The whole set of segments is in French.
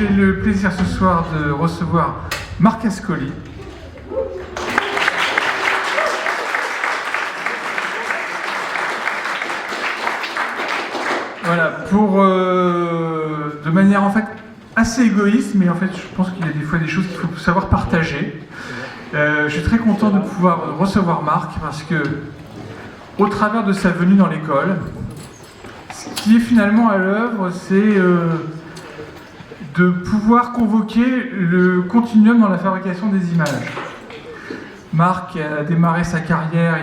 j'ai le plaisir ce soir de recevoir Marc Ascoli. Voilà, de manière en fait assez égoïste, mais en fait je pense qu'il y a des fois des choses qu'il faut savoir partager. Je suis très content de pouvoir recevoir Marc parce que, au travers de sa venue dans l'école, ce qui est finalement à l'œuvre, c'est de pouvoir convoquer le continuum dans la fabrication des images. Marc a démarré sa carrière,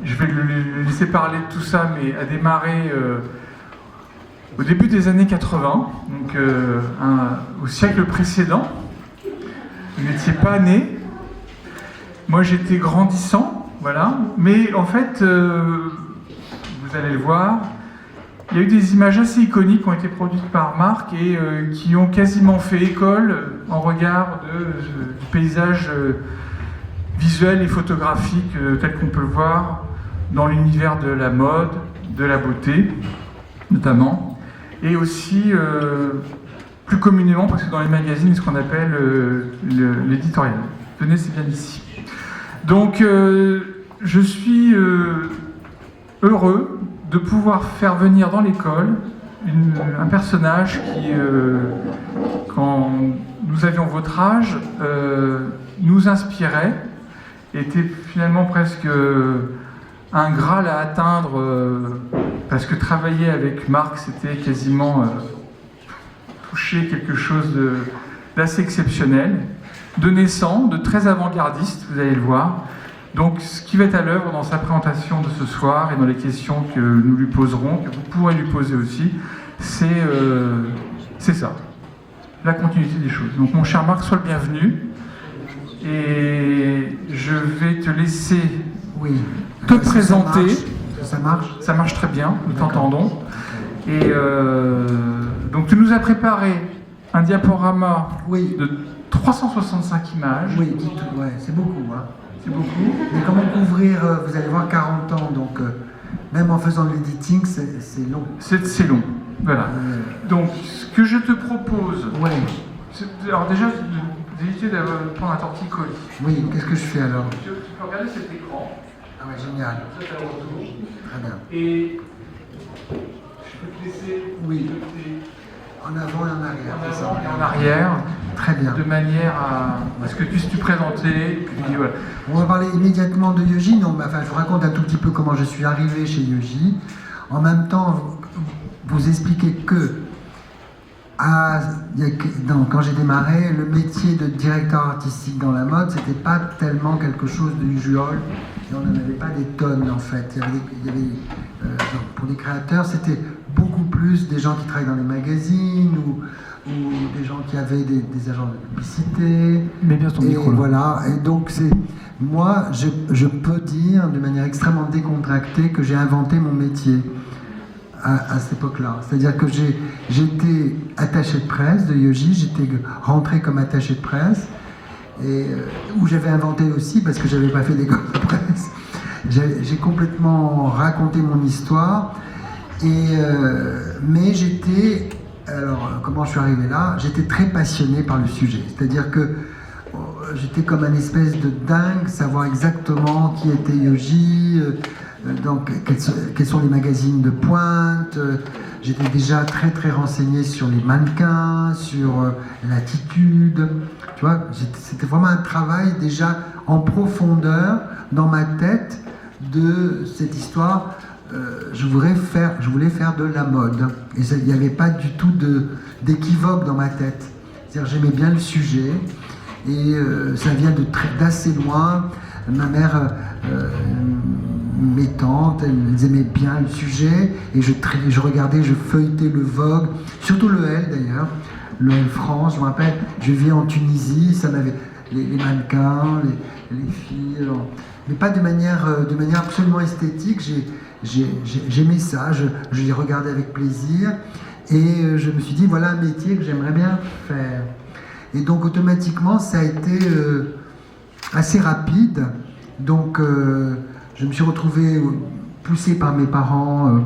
je vais le laisser parler de tout ça, mais a démarré au début des années 80, donc au siècle précédent. Vous n'étiez pas né. Moi, j'étais grandissant, voilà. Mais en fait, vous allez le voir, il y a eu des images assez iconiques qui ont été produites par Marc et qui ont quasiment fait école en regard du paysage visuel et photographique tel qu'on peut le voir dans l'univers de la mode, de la beauté, notamment, et aussi plus communément, parce que dans les magazines, il y a ce qu'on appelle l'éditorial. Venez, c'est bien d'ici. Donc, je suis heureux de pouvoir faire venir dans l'école un personnage qui, quand nous avions votre âge, nous inspirait, était finalement presque un Graal à atteindre, parce que travailler avec Marc, c'était quasiment toucher quelque chose d'assez exceptionnel, de naissant, de très avant-gardiste, vous allez le voir. Donc, ce qui va être à l'œuvre dans sa présentation de ce soir et dans les questions que nous lui poserons, que vous pourrez lui poser aussi, c'est ça, la continuité des choses. Donc, mon cher Marc, sois le bienvenu. Et je vais te laisser te présenter. Ça marche. Ça marche très bien, nous t'entendons. Et donc, tu nous as préparé un diaporama de 365 images. Oui, ouais, c'est beaucoup. Hein. C'est beaucoup. Mais comment couvrir, vous allez voir, 40 ans, donc même en faisant l'editing, c'est long. C'est long, voilà. Donc, ce que je te propose, alors déjà, d'éviter de prendre un torticolis. Oui, qu'est-ce que je fais alors? Tu peux regarder cet écran. Ah ouais, génial. Ça, t'as le retour. Très bien. Et je peux te laisser... En avant et en arrière. En avant et en arrière. Très bien. De manière à ce que tu puisses te présenter. Puis, voilà. On va parler immédiatement de Yoji. Non, enfin, je vous raconte un tout petit peu comment je suis arrivé chez Yoji. En même temps, vous expliquer que quand j'ai démarré, le métier de directeur artistique dans la mode, c'était pas tellement quelque chose de usual. Et on n'en avait pas des tonnes en fait. Donc, pour les créateurs, c'était beaucoup plus des gens qui travaillent dans les magazines ou des gens qui avaient des agents de publicité. Mais bien ton micro. Voilà. Et donc moi, je peux dire de manière extrêmement décontractée que j'ai inventé mon métier à cette époque-là. C'est-à-dire que j'étais attaché de presse de Yoji, j'étais rentré comme attaché de presse, et où j'avais inventé aussi, parce que j'avais pas fait d'école de presse, j'ai complètement raconté mon histoire, mais j'étais, alors comment je suis arrivé là? J'étais très passionné par le sujet, c'est-à-dire que j'étais comme un espèce de dingue, savoir exactement qui était Yoji, donc quels sont les magazines de pointe. J'étais déjà très très renseigné sur les mannequins, sur l'attitude. Tu vois, c'était vraiment un travail déjà en profondeur dans ma tête de cette histoire. Je voulais faire de la mode. Et il n'y avait pas du tout d'équivoque dans ma tête. C'est-à-dire j'aimais bien le sujet et ça vient d'assez loin. Ma mère, mes tantes, elles aimaient bien le sujet et je regardais, je feuilletais le Vogue, surtout le Elle d'ailleurs, le Elle France, je me rappelle, je vivais en Tunisie, ça m'avait les mannequins, les filles, alors, mais pas de manière absolument esthétique, j'aimais ça, je les regardais avec plaisir et je me suis dit voilà un métier que j'aimerais bien faire. Et donc automatiquement ça a été assez rapide, donc je me suis retrouvé poussé par mes parents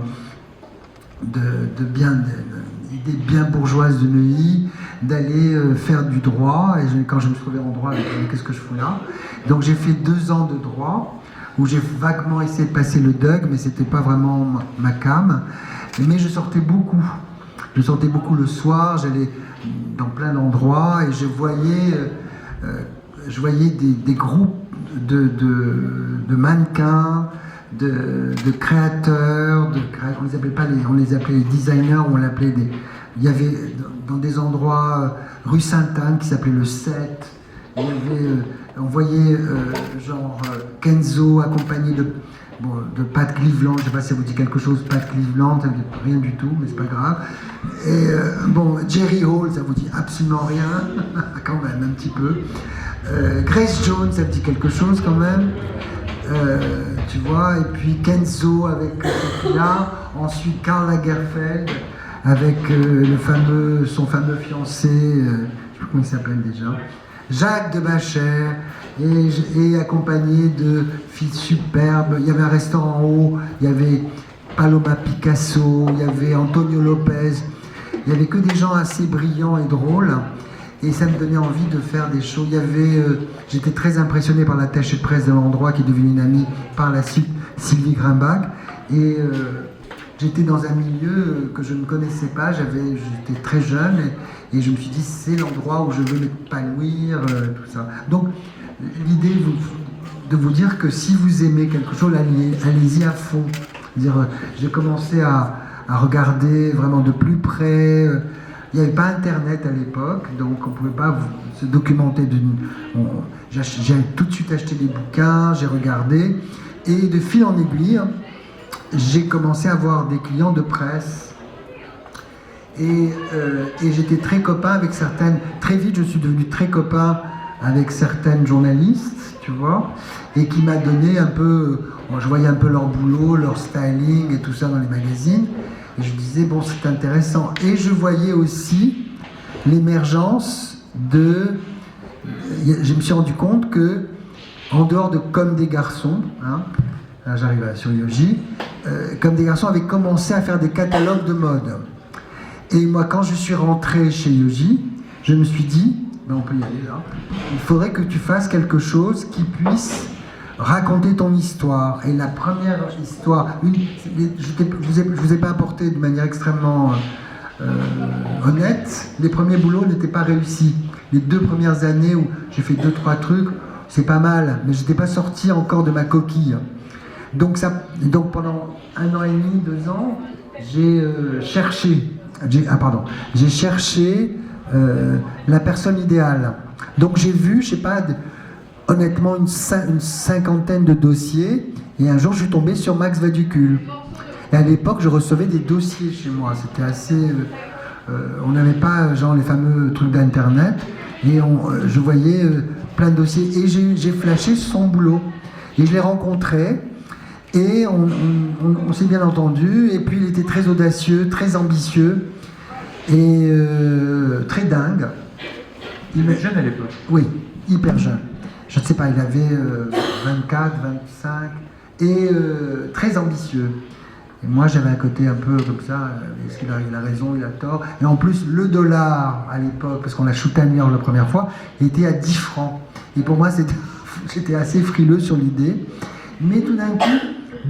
idée bien bourgeoise de Neuilly, d'aller faire du droit. Et quand je me suis trouvé en droit, je me suis dit, qu'est-ce que je fous là? Donc j'ai fait 2 ans de droit, où j'ai vaguement essayé de passer le DUG, mais c'était pas vraiment ma came. Mais je sortais beaucoup. Je sortais beaucoup le soir, j'allais dans plein d'endroits et je voyais des groupes de mannequins, de créateurs, on les appelait pas on les appelait les designers, il y avait dans des endroits rue Sainte-Anne qui s'appelait le 7, il y avait, on voyait Kenzo accompagné de Pat Cleveland, je ne sais pas si ça vous dit quelque chose, Pat Cleveland, ça ne dit rien du tout, mais c'est pas grave. Et Jerry Hall, ça vous dit absolument rien, quand même, un petit peu. Grace Jones, ça me dit quelque chose quand même, tu vois, et puis Kenzo avec là, ensuite Karl Lagerfeld avec son fameux fiancé, je ne sais plus comment il s'appelle déjà, Jacques de Bachère, et accompagné de filles superbes. Il y avait un restaurant en haut, il y avait Paloma Picasso, il y avait Antonio Lopez, il n'y avait que des gens assez brillants et drôles, et ça me donnait envie de faire des shows. J'étais très impressionné par l'attaché de presse de l'endroit qui est devenue une amie par la suite, Sylvie Grimbach, et j'étais dans un milieu que je ne connaissais pas, j'étais très jeune, et je me suis dit c'est l'endroit où je veux m'épanouir, tout ça. Donc l'idée de vous dire que si vous aimez quelque chose, allez-y à fond. J'ai commencé à regarder vraiment de plus près. Il n'y avait pas Internet à l'époque, donc on ne pouvait pas se documenter. J'ai tout de suite acheté des bouquins, j'ai regardé, et de fil en aiguille, j'ai commencé à avoir des clients de presse. Et j'étais très copain avec certaines. Très vite, je suis devenu très copain avec certaines journalistes, tu vois, et qui m'a donné un peu. Je voyais un peu leur boulot, leur styling et tout ça dans les magazines, et je disais bon, c'est intéressant. Et je voyais aussi l'émergence de. Je me suis rendu compte que, en dehors de Comme des garçons, hein, là j'arrive sur Yoji, Comme des garçons avait commencé à faire des catalogues de mode. Et moi, quand je suis rentré chez Yoji, je me suis dit, on peut y aller là, il faudrait que tu fasses quelque chose qui puisse raconter ton histoire. Et la première histoire, je vous ai pas apporté de manière extrêmement honnête, les premiers boulots n'étaient pas réussis. Les 2 premières années où j'ai fait 2-3 trucs, c'est pas mal, mais je n'étais pas sorti encore de ma coquille. Donc pendant 1 an et demi, 2 ans, j'ai cherché la personne idéale. Donc j'ai vu, je sais pas, honnêtement une 50aine de dossiers, et un jour je suis tombé sur Max Vaducul. Et à l'époque, je recevais des dossiers chez moi. C'était assez... on n'avait pas genre les fameux trucs d'internet, et je voyais plein de dossiers, et j'ai flashé son boulot. Et je l'ai rencontré, et on s'est bien entendu, et puis il était très audacieux, très ambitieux, et très dingue. Il était jeune à l'époque. Oui, hyper jeune. Je ne sais pas, il avait 24, 25, et très ambitieux. Et moi, j'avais un côté un peu comme ça, est-ce qu'il a raison, il a tort. Et en plus, le dollar, à l'époque, parce qu'on l'a shooté à New York la première fois, était à 10 francs. Et pour moi, j'étais assez frileux sur l'idée. Mais tout d'un coup,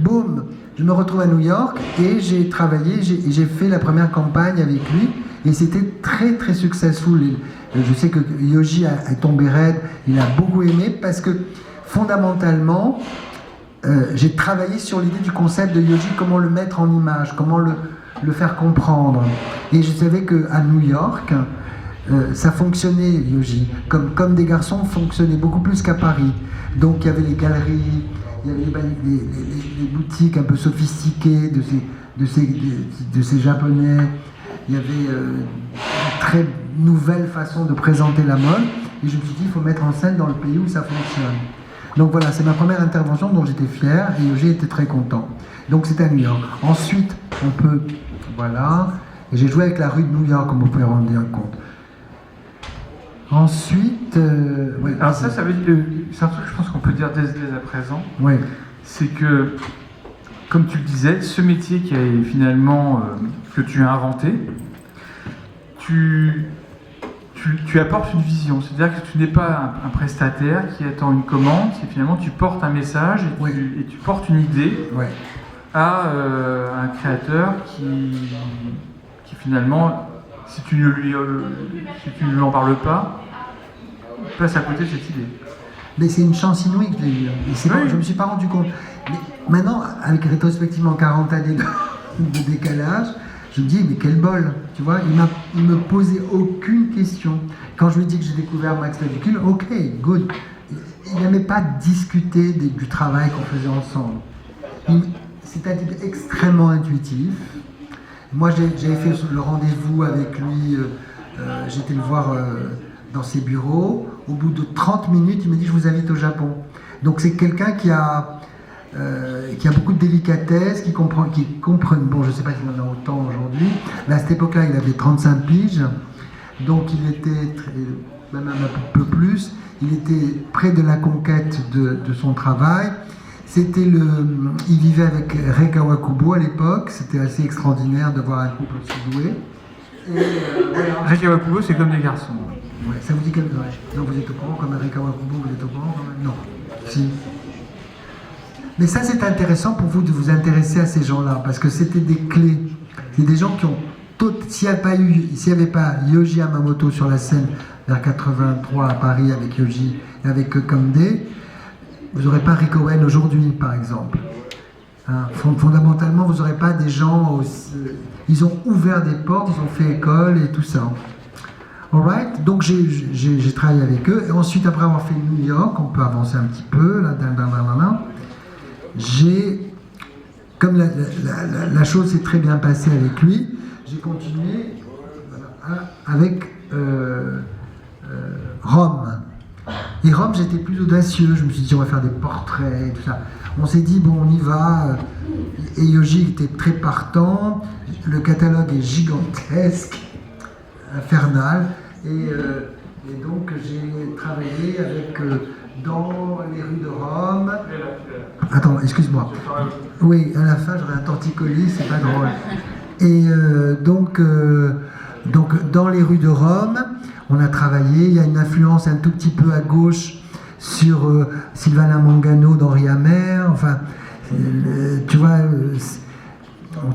boum, je me retrouve à New York, et j'ai travaillé, j'ai fait la première campagne avec lui, et c'était très très successful. Je sais que Yoji est tombé raide, il a beaucoup aimé, parce que fondamentalement, j'ai travaillé sur l'idée du concept de Yoji, comment le mettre en image, comment le faire comprendre. Et je savais qu'à New York, ça fonctionnait, Yoji. Comme des garçons fonctionnait beaucoup plus qu'à Paris. Donc il y avait les galeries, il y avait les boutiques un peu sophistiquées de ces Japonais. Il y avait une très nouvelle façon de présenter la mode. Et je me suis dit, il faut mettre en scène dans le pays où ça fonctionne. Donc voilà, c'est ma première intervention dont j'étais fier, et Yoji était très content. Donc c'était à New York. Ensuite, voilà, et j'ai joué avec la rue de New York, comme vous pouvez vous rendre compte. Ensuite... ouais, alors ça veut dire... C'est un truc que je pense qu'on peut dire dès à présent. Oui. C'est que, comme tu le disais, ce métier qui est finalement que tu as inventé, tu apportes une vision. C'est-à-dire que tu n'es pas un prestataire qui attend une commande, c'est finalement tu portes un message et tu portes une idée à un créateur qui finalement, si tu ne lui en parles pas, passe à côté de cette idée. Mais c'est une chance inouïe que je l'ai eue. Je ne me suis pas rendu compte. Mais maintenant, avec rétrospectivement 40 années de décalage, je me dis, mais quel bol, tu vois, il me posait aucune question. Quand je lui ai dit que j'ai découvert Max Lavicule, ok, good. Il n'aimait pas discuter du travail qu'on faisait ensemble. C'est un type extrêmement intuitif. Moi, j'avais fait le rendez-vous avec lui, j'étais le voir dans ses bureaux. Au bout de 30 minutes, il m'a dit, je vous invite au Japon. Donc c'est quelqu'un qui a beaucoup de délicatesse, qui comprend, bon, je ne sais pas s'il en a autant aujourd'hui, mais à cette époque-là, il avait 35 piges, donc il était, même un peu plus, il était près de la conquête de son travail. Il vivait avec Rei Kawakubo à l'époque, c'était assez extraordinaire de voir un couple aussi doué. Rei Kawakubo, c'est comme des garçons. Ouais, ça vous dit quelque chose? Non, vous êtes au courant, comme Rei Kawakubo, vous êtes au courant quand même? Non. Si. Mais ça, c'est intéressant pour vous de vous intéresser à ces gens-là, parce que c'était des clés. C'est des gens qui ont... S'il n'y avait pas Yohji Yamamoto sur la scène vers 83 à Paris avec Yohji et avec Kamde, vous n'aurez pas Rick Owen aujourd'hui, par exemple. Hein, fondamentalement, vous n'aurez pas des gens aussi... Ils ont ouvert des portes, ils ont fait école et tout ça. Alright, donc j'ai travaillé avec eux. Et ensuite, après avoir fait New York, on peut avancer un petit peu, là, comme la chose s'est très bien passée avec lui, j'ai continué avec Rome. Et Rome, j'étais plus audacieux. Je me suis dit, on va faire des portraits et tout ça. On s'est dit, bon, on y va. Et Yohji était très partant. Le catalogue est gigantesque, infernal. Et donc, j'ai travaillé avec... dans les rues de Rome. Attends, excuse-moi. Oui, à la fin, j'aurais un torticolis, c'est pas drôle. Et donc, dans les rues de Rome, on a travaillé. Il y a une influence un tout petit peu à gauche sur Silvana Mangano d'Henri Amer. Enfin, tu vois,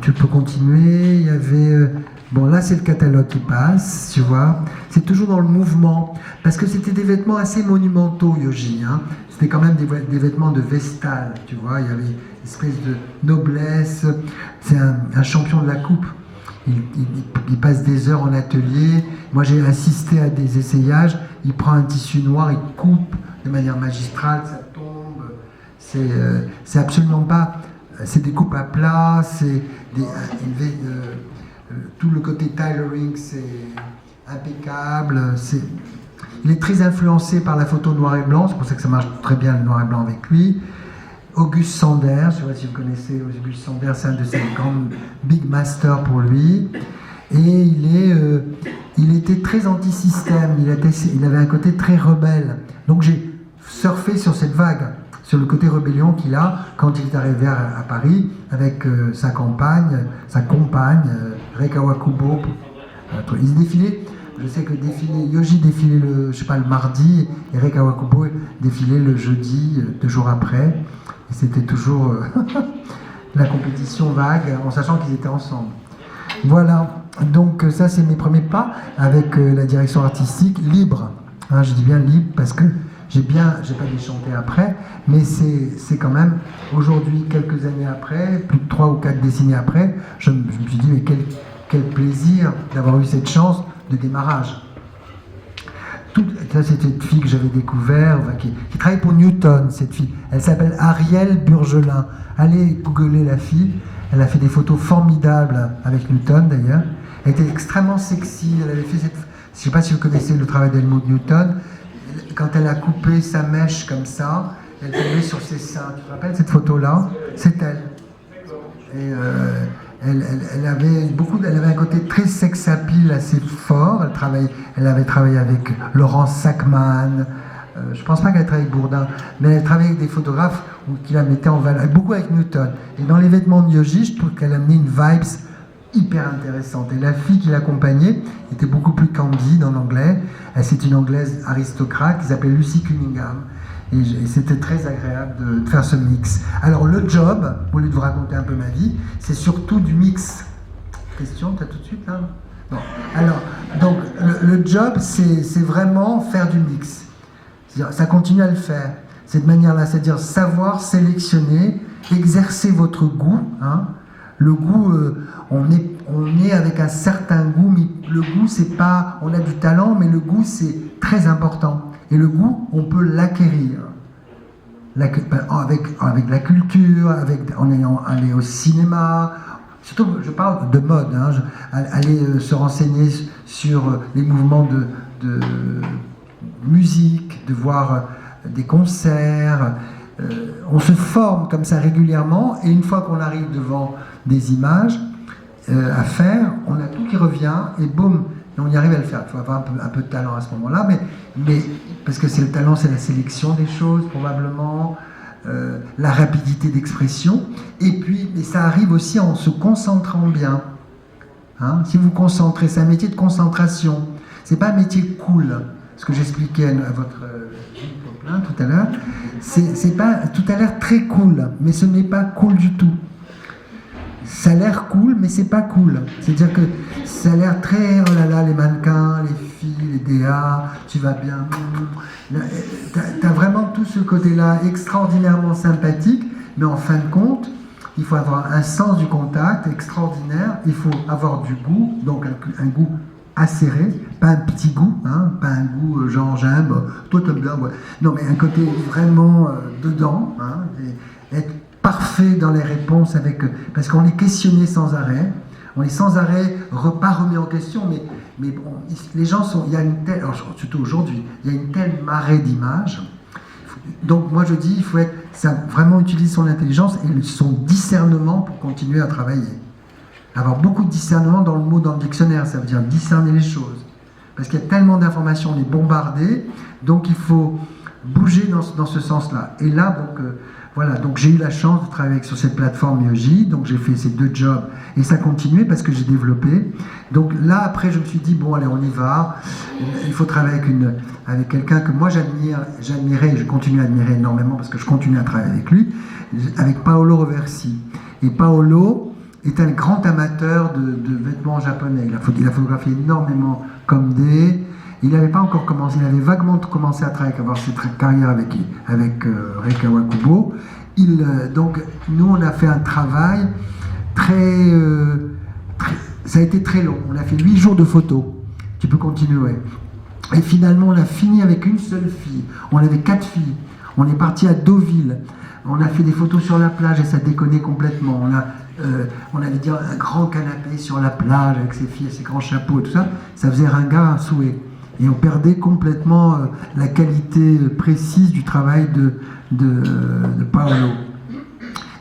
tu peux continuer. Il y avait... Bon, là, c'est le catalogue qui passe, tu vois. C'est toujours dans le mouvement. Parce que c'était des vêtements assez monumentaux, Yohji. Hein. C'était quand même des vêtements de Vestal, tu vois. Il y avait une espèce de noblesse. C'est un champion de la coupe. Il passe des heures en atelier. Moi, j'ai assisté à des essayages. Il prend un tissu noir, il coupe de manière magistrale, ça tombe. C'est absolument pas... C'est des coupes à plat, c'est tout le côté tailoring, c'est impeccable. Il est très influencé par la photo noir et blanc, c'est pour ça que ça marche très bien le noir et blanc avec lui. Auguste Sanders, je ne sais pas si vous connaissez Auguste Sanders, c'est un de ses grands big masters pour lui. Et il était très anti-système, il avait un côté très rebelle. Donc j'ai surfé sur cette vague, sur le côté rébellion qu'il a quand il est arrivé à Paris avec sa compagne, Rei Kawakubo. Ils défilaient, je sais que Yohji défilait le mardi et Rei Kawakubo défilait le jeudi, 2 jours après. Et c'était toujours la compétition vague en sachant qu'ils étaient ensemble. Voilà, donc ça c'est mes premiers pas avec la direction artistique libre. Hein, je dis bien libre parce que j'ai pas déchanté après, mais c'est quand même, aujourd'hui, quelques années après, plus de 3 ou 4 décennies après, je me suis dit, mais quel plaisir d'avoir eu cette chance de démarrage. Ça, c'était une fille que j'avais découverte, qui travaille pour Newton, cette fille. Elle s'appelle Arielle Burgelin. Allez googler la fille. Elle a fait des photos formidables avec Newton, d'ailleurs. Elle était extrêmement sexy. Elle avait fait cette... Je ne sais pas si vous connaissez le travail d'Helmut Newton. Quand elle a coupé sa mèche comme ça, elle tombait sur ses seins. Tu te rappelles cette photo-là? C'est elle. Et elle avait un côté très sex appeal assez fort. Elle avait travaillé avec Laurence Sackmann. Je ne pense pas qu'elle travaillait avec Bourdin, mais elle travaillait avec des photographes qui la mettaient en valeur, beaucoup avec Newton. Et dans les vêtements de Yohji, je trouve qu'elle amenait une vibes hyper intéressante. Et la fille qui l'accompagnait était beaucoup plus candide en anglais. C'est une anglaise aristocrate qui s'appelait Lucy Cunningham. Et c'était très agréable de faire ce mix. Alors le job, au lieu de vous raconter un peu ma vie, c'est surtout du mix. Question, t'as tout de suite là? Non. Alors, donc le job, c'est vraiment faire du mix. C'est-à-dire, ça continue à le faire. Cette manière-là, c'est-à-dire savoir sélectionner, exercer votre goût. Hein. Le goût, on est avec un certain goût, mais le goût, c'est pas... On a du talent, mais le goût, c'est très important. Et le goût, on peut l'acquérir. Avec la culture, en ayant allé au cinéma. Surtout, je parle de mode. Hein, aller se renseigner sur les mouvements de musique, de voir des concerts. On se forme comme ça régulièrement, et une fois qu'on arrive devant des images à faire, on a tout qui revient, et boum, et on y arrive à le faire. Il faut avoir un peu de talent à ce moment-là, mais parce que c'est le talent, c'est la sélection des choses, probablement, la rapidité d'expression, et puis, mais ça arrive aussi en se concentrant bien. Hein, si vous vous concentrez, c'est un métier de concentration, c'est pas un métier cool. Ce que j'expliquais à votre copain tout à l'heure, c'est pas tout à l'heure très cool, mais ce n'est pas cool du tout. Ça a l'air cool, mais c'est pas cool. C'est-à-dire que ça a l'air très, oh là là, les mannequins, les filles, les DA, tu vas bien. T'as vraiment tout ce côté-là extraordinairement sympathique, mais en fin de compte, il faut avoir un sens du contact extraordinaire, il faut avoir du goût, donc un goût acéré, pas un petit goût, hein, pas un goût genre j'aime, toi t'aimes bien, ouais. Non, mais un côté vraiment dedans, hein, et être parfait dans les réponses parce qu'on est questionné sans arrêt, on est sans arrêt pas remis en question, mais bon, les gens sont, il y a une telle, alors surtout aujourd'hui, il y a une telle marée d'images. Donc moi je dis, il faut vraiment utiliser son intelligence et son discernement pour continuer à travailler. Avoir beaucoup de discernement dans le dictionnaire, ça veut dire discerner les choses. Parce qu'il y a tellement d'informations, on est bombardé, donc il faut bouger dans ce sens-là. Et là, donc, voilà, donc j'ai eu la chance de travailler sur cette plateforme Yoji, donc j'ai fait ces 2 jobs, et ça continuait parce que j'ai développé. Donc là, après, je me suis dit, bon, allez, on y va. Il faut travailler avec quelqu'un que moi j'admirais, et je continue à admirer énormément parce que je continue à travailler avec lui, avec Paolo Roversi. Et Paolo est un grand amateur de vêtements japonais. Il a photographié énormément comme des... Il n'avait pas encore commencé, il avait vaguement commencé à travailler, à avoir cette carrière avec Rei Kawakubo. Donc, nous, on a fait un travail très... ça a été très long. On a fait 8 jours de photos. Tu peux continuer. Et finalement, on a fini avec une seule fille. On avait 4 filles. On est parti à Deauville. On a fait des photos sur la plage et ça déconnait complètement. On avait dit un grand canapé sur la plage avec ses filles, ses grands chapeaux et tout ça. Ça faisait ringard à souhait. Et on perdait complètement la qualité précise du travail de Paolo.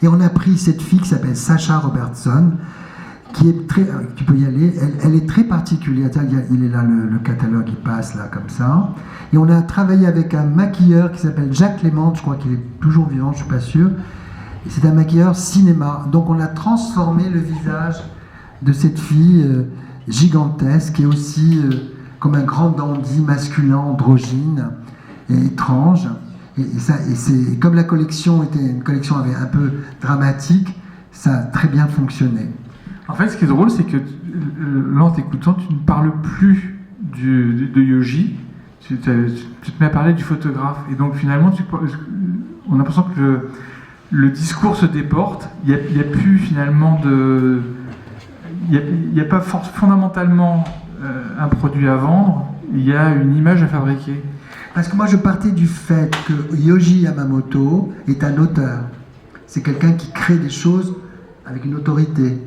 Et on a pris cette fille qui s'appelle Sacha Robertson, qui est très... Tu peux y aller. Elle est très particulière. Il est là, le catalogue, il passe là, comme ça. Et on a travaillé avec un maquilleur qui s'appelle Jacques Clément. Je crois qu'il est toujours vivant, je ne suis pas sûr. C'est un maquilleur cinéma. Donc on a transformé le visage de cette fille gigantesque et aussi comme un grand dandy masculin, androgyne et étrange. Et comme la collection était une collection un peu dramatique, ça a très bien fonctionné. En fait, ce qui est drôle, c'est que là, en t'écoutant, tu ne parles plus de Yoji, tu te mets à parler du photographe. Et donc finalement, on a l'impression que le discours se déporte, il n'y a plus finalement de... Il n'y a pas fondamentalement un produit à vendre, il y a une image à fabriquer. Parce que moi je partais du fait que Yoji Yamamoto est un auteur. C'est quelqu'un qui crée des choses avec une autorité.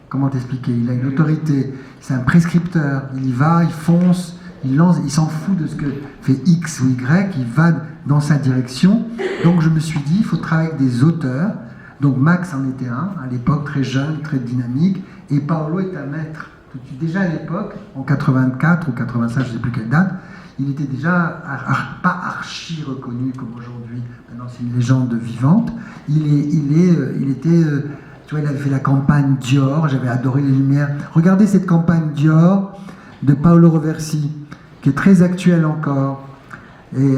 Comment t'expliquer? Il a une autorité, c'est un prescripteur, il y va, il fonce, il lance, il s'en fout de ce que fait X ou Y, il va dans sa direction. Donc je me suis dit, il faut travailler avec des auteurs. Donc Max en était un, à l'époque très jeune, très dynamique, et Paolo est un maître. Déjà à l'époque, en 84 ou 85, je ne sais plus quelle date, il était déjà pas archi reconnu comme aujourd'hui, maintenant c'est une légende vivante. Il était Tu vois, il avait fait la campagne Dior, j'avais adoré les lumières. Regardez cette campagne Dior de Paolo Roversi, qui est très actuelle encore. Et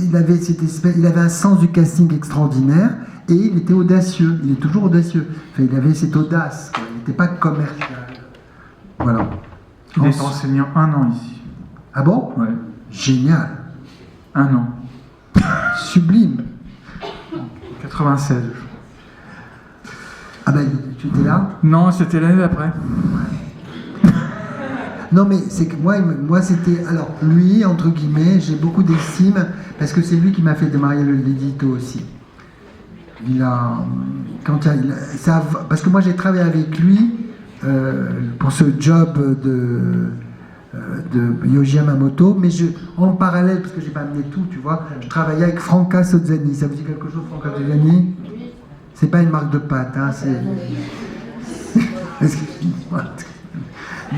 il avait un sens du casting extraordinaire et il était audacieux. Il est toujours audacieux. Enfin, il avait cette audace, quoi. Il n'était pas commercial. Voilà. Il est enseignant 1 an ici. Ah bon? Ouais. Génial. 1 an. Sublime. 96. Ah ben, tu étais là? Non, c'était l'année d'après. Non, mais c'est que moi c'était. Alors, lui, entre guillemets, j'ai beaucoup d'estime parce que c'est lui qui m'a fait démarrer l'édito aussi. Parce que moi, j'ai travaillé avec lui pour ce job de Yohji Yamamoto, mais en parallèle, parce que j'ai pas amené tout, tu vois, je travaillais avec Franca Sozzani. Ça vous dit quelque chose, Franca Sozzani? C'est pas une marque de pâte, hein, c'est.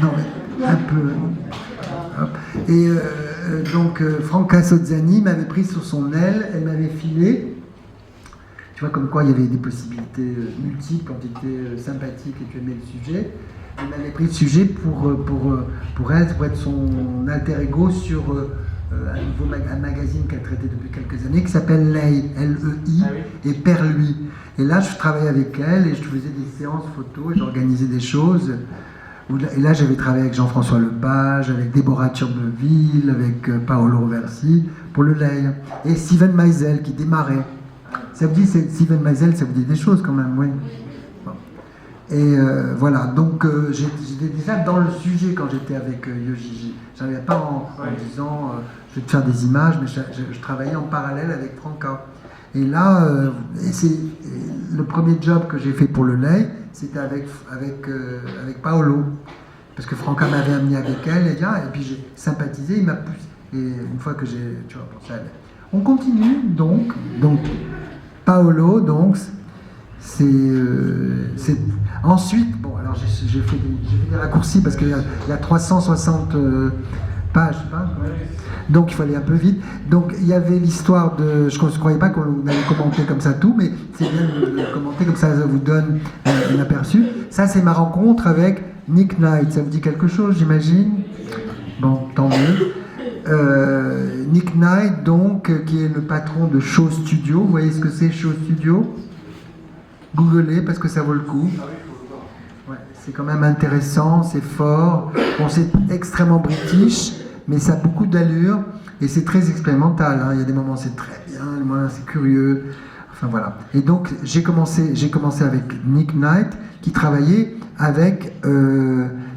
Non, mais un peu. Hop. Et donc, Franca Sozzani m'avait pris sur son aile, elle m'avait filé. Tu vois, comme quoi il y avait des possibilités multiples quand tu étais sympathique et tu aimais le sujet. Elle m'avait pris le sujet pour elle, pour être son alter ego sur un magazine qu'elle traitait depuis quelques années qui s'appelle Lei, L-E-I, et Perlui. Et là, je travaillais avec elle et je faisais des séances photos, j'organisais des choses. Et là, j'avais travaillé avec Jean-François Lepage, avec Déborah Turbeville, avec Paolo Roversi pour le Lei. Et Steven Meisel qui démarrait. Ça vous dit, Steven Meisel, ça vous dit des choses quand même, oui. Bon. Et voilà, donc j'étais déjà dans le sujet quand j'étais avec Yohji. Je n'arrivais pas en disant je vais te faire des images, mais je travaillais en parallèle avec Franca. Et là, le premier job que j'ai fait pour le Lei, c'était avec Paolo. Parce que Franca m'avait amené avec elle, et puis j'ai sympathisé, il m'a poussé. Et une fois que j'ai. Tu vois, pour ça, on continue donc. Paolo, donc, c'est. Ensuite, bon, alors j'ai fait des raccourcis parce qu'il y a 360 pages, je sais pas. Donc il fallait un peu vite. Donc il y avait l'histoire de. Je ne croyais pas qu'on allait commenter comme ça tout, mais c'est bien de commenter comme ça vous donne un aperçu. Ça, c'est ma rencontre avec Nick Knight. Ça vous dit quelque chose, j'imagine? Bon, tant mieux. Nick Knight, donc, qui est le patron de Show Studio. Vous voyez ce que c'est, Show Studio? Googlez parce que ça vaut le coup. Ouais, c'est quand même intéressant, c'est fort. Bon, c'est extrêmement british, mais ça a beaucoup d'allure et c'est très expérimental. Hein. Il y a des moments c'est très bien, des moments c'est curieux. Enfin voilà. Et donc j'ai commencé avec Nick Knight qui travaillait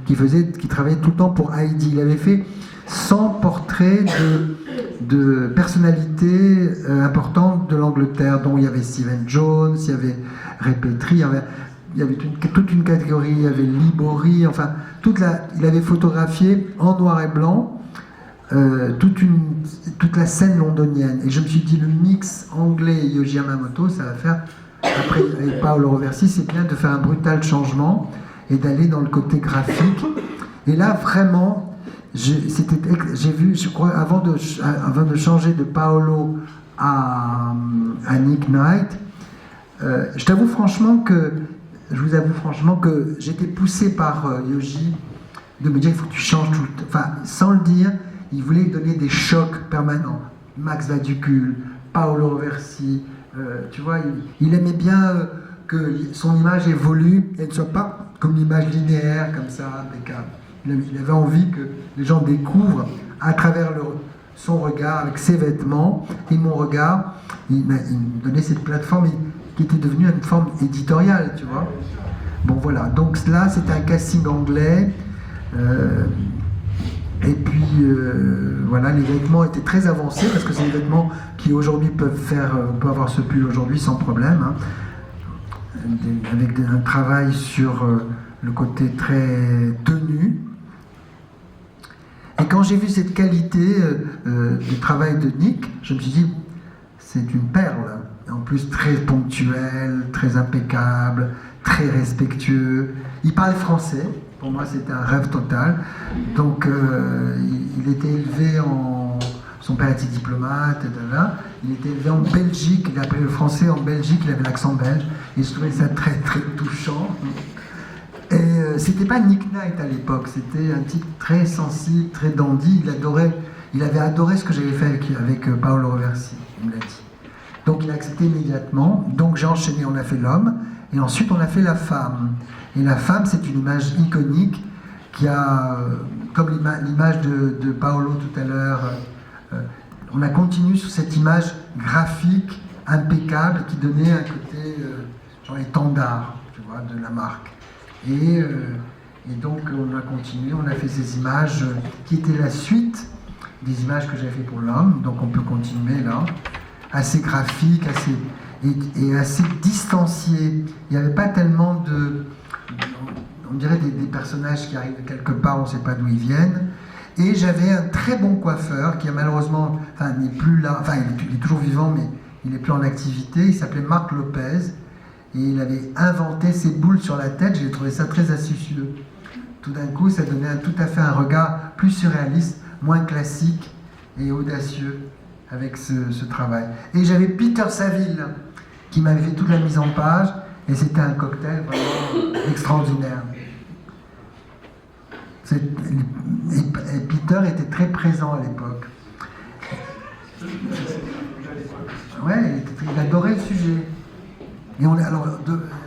qui travaillait tout le temps pour Heidi. Il avait fait 100 portraits de personnalités importantes de l'Angleterre, dont il y avait Stephen Jones, il y avait Ray Petrie, il y avait toute une catégorie, il y avait Lee Bory, enfin, il avait photographié en noir et blanc toute la scène londonienne. Et je me suis dit, le mix anglais et Yohji Yamamoto, ça va faire, après avec Paolo Roversi, c'est bien de faire un brutal changement et d'aller dans le côté graphique. Et là, vraiment, j'ai vu, je crois, avant de changer de Paolo à Nick Knight, je vous avoue franchement que j'étais poussé par Yohji de me dire il faut que tu changes tout. Enfin, sans le dire, il voulait donner des chocs permanents. Max Vaducul, Paolo Roversi, tu vois, il aimait bien que son image évolue et ne soit pas comme l'image linéaire, comme ça, impeccable. Il avait envie que les gens découvrent à travers son regard, avec ses vêtements et mon regard. Il me donnait cette plateforme qui était devenue une forme éditoriale, tu vois. Bon, voilà. Donc là, c'était un casting anglais. Et puis, voilà, les vêtements étaient très avancés parce que c'est des vêtements qui aujourd'hui peuvent avoir ce pull aujourd'hui sans problème, hein, avec un travail sur le côté très tenu. Et quand j'ai vu cette qualité du travail de Nick, je me suis dit, c'est une perle. En plus, très ponctuel, très impeccable, très respectueux. Il parle français. Pour moi, c'était un rêve total. Donc, il était élevé son père était diplomate, etc. Il était élevé en Belgique, il a appris le français en Belgique, il avait l'accent belge, et je trouvais ça très très touchant. Et c'était pas Nick Knight à l'époque, c'était un type très sensible, très dandy, il avait adoré ce que j'avais fait avec Paolo Roversi, il me l'a dit. Donc il a accepté immédiatement, donc j'ai enchaîné, on a fait l'homme, et ensuite on a fait la femme. Et la femme, c'est une image iconique qui a, comme l'image de Paolo tout à l'heure, on a continué sur cette image graphique impeccable qui donnait un côté genre étendard, tu vois, de la marque. Et donc on a continué, on a fait ces images qui étaient la suite des images que j'avais fait pour l'homme, donc on peut continuer là, assez graphique, et assez distancié. Il n'y avait pas tellement on dirait des personnages qui arrivent de quelque part, on ne sait pas d'où ils viennent. Et j'avais un très bon coiffeur qui a malheureusement, n'est plus là, il est toujours vivant, mais il n'est plus en activité. Il s'appelait Marc Lopez et il avait inventé ces boules sur la tête. J'ai trouvé ça très astucieux. Tout d'un coup, ça donnait tout à fait un regard plus surréaliste, moins classique et audacieux avec ce travail. Et j'avais Peter Saville qui m'avait fait toute la mise en page et c'était un cocktail vraiment extraordinaire. Et Peter était très présent à l'époque. Ouais, il adorait le sujet. Et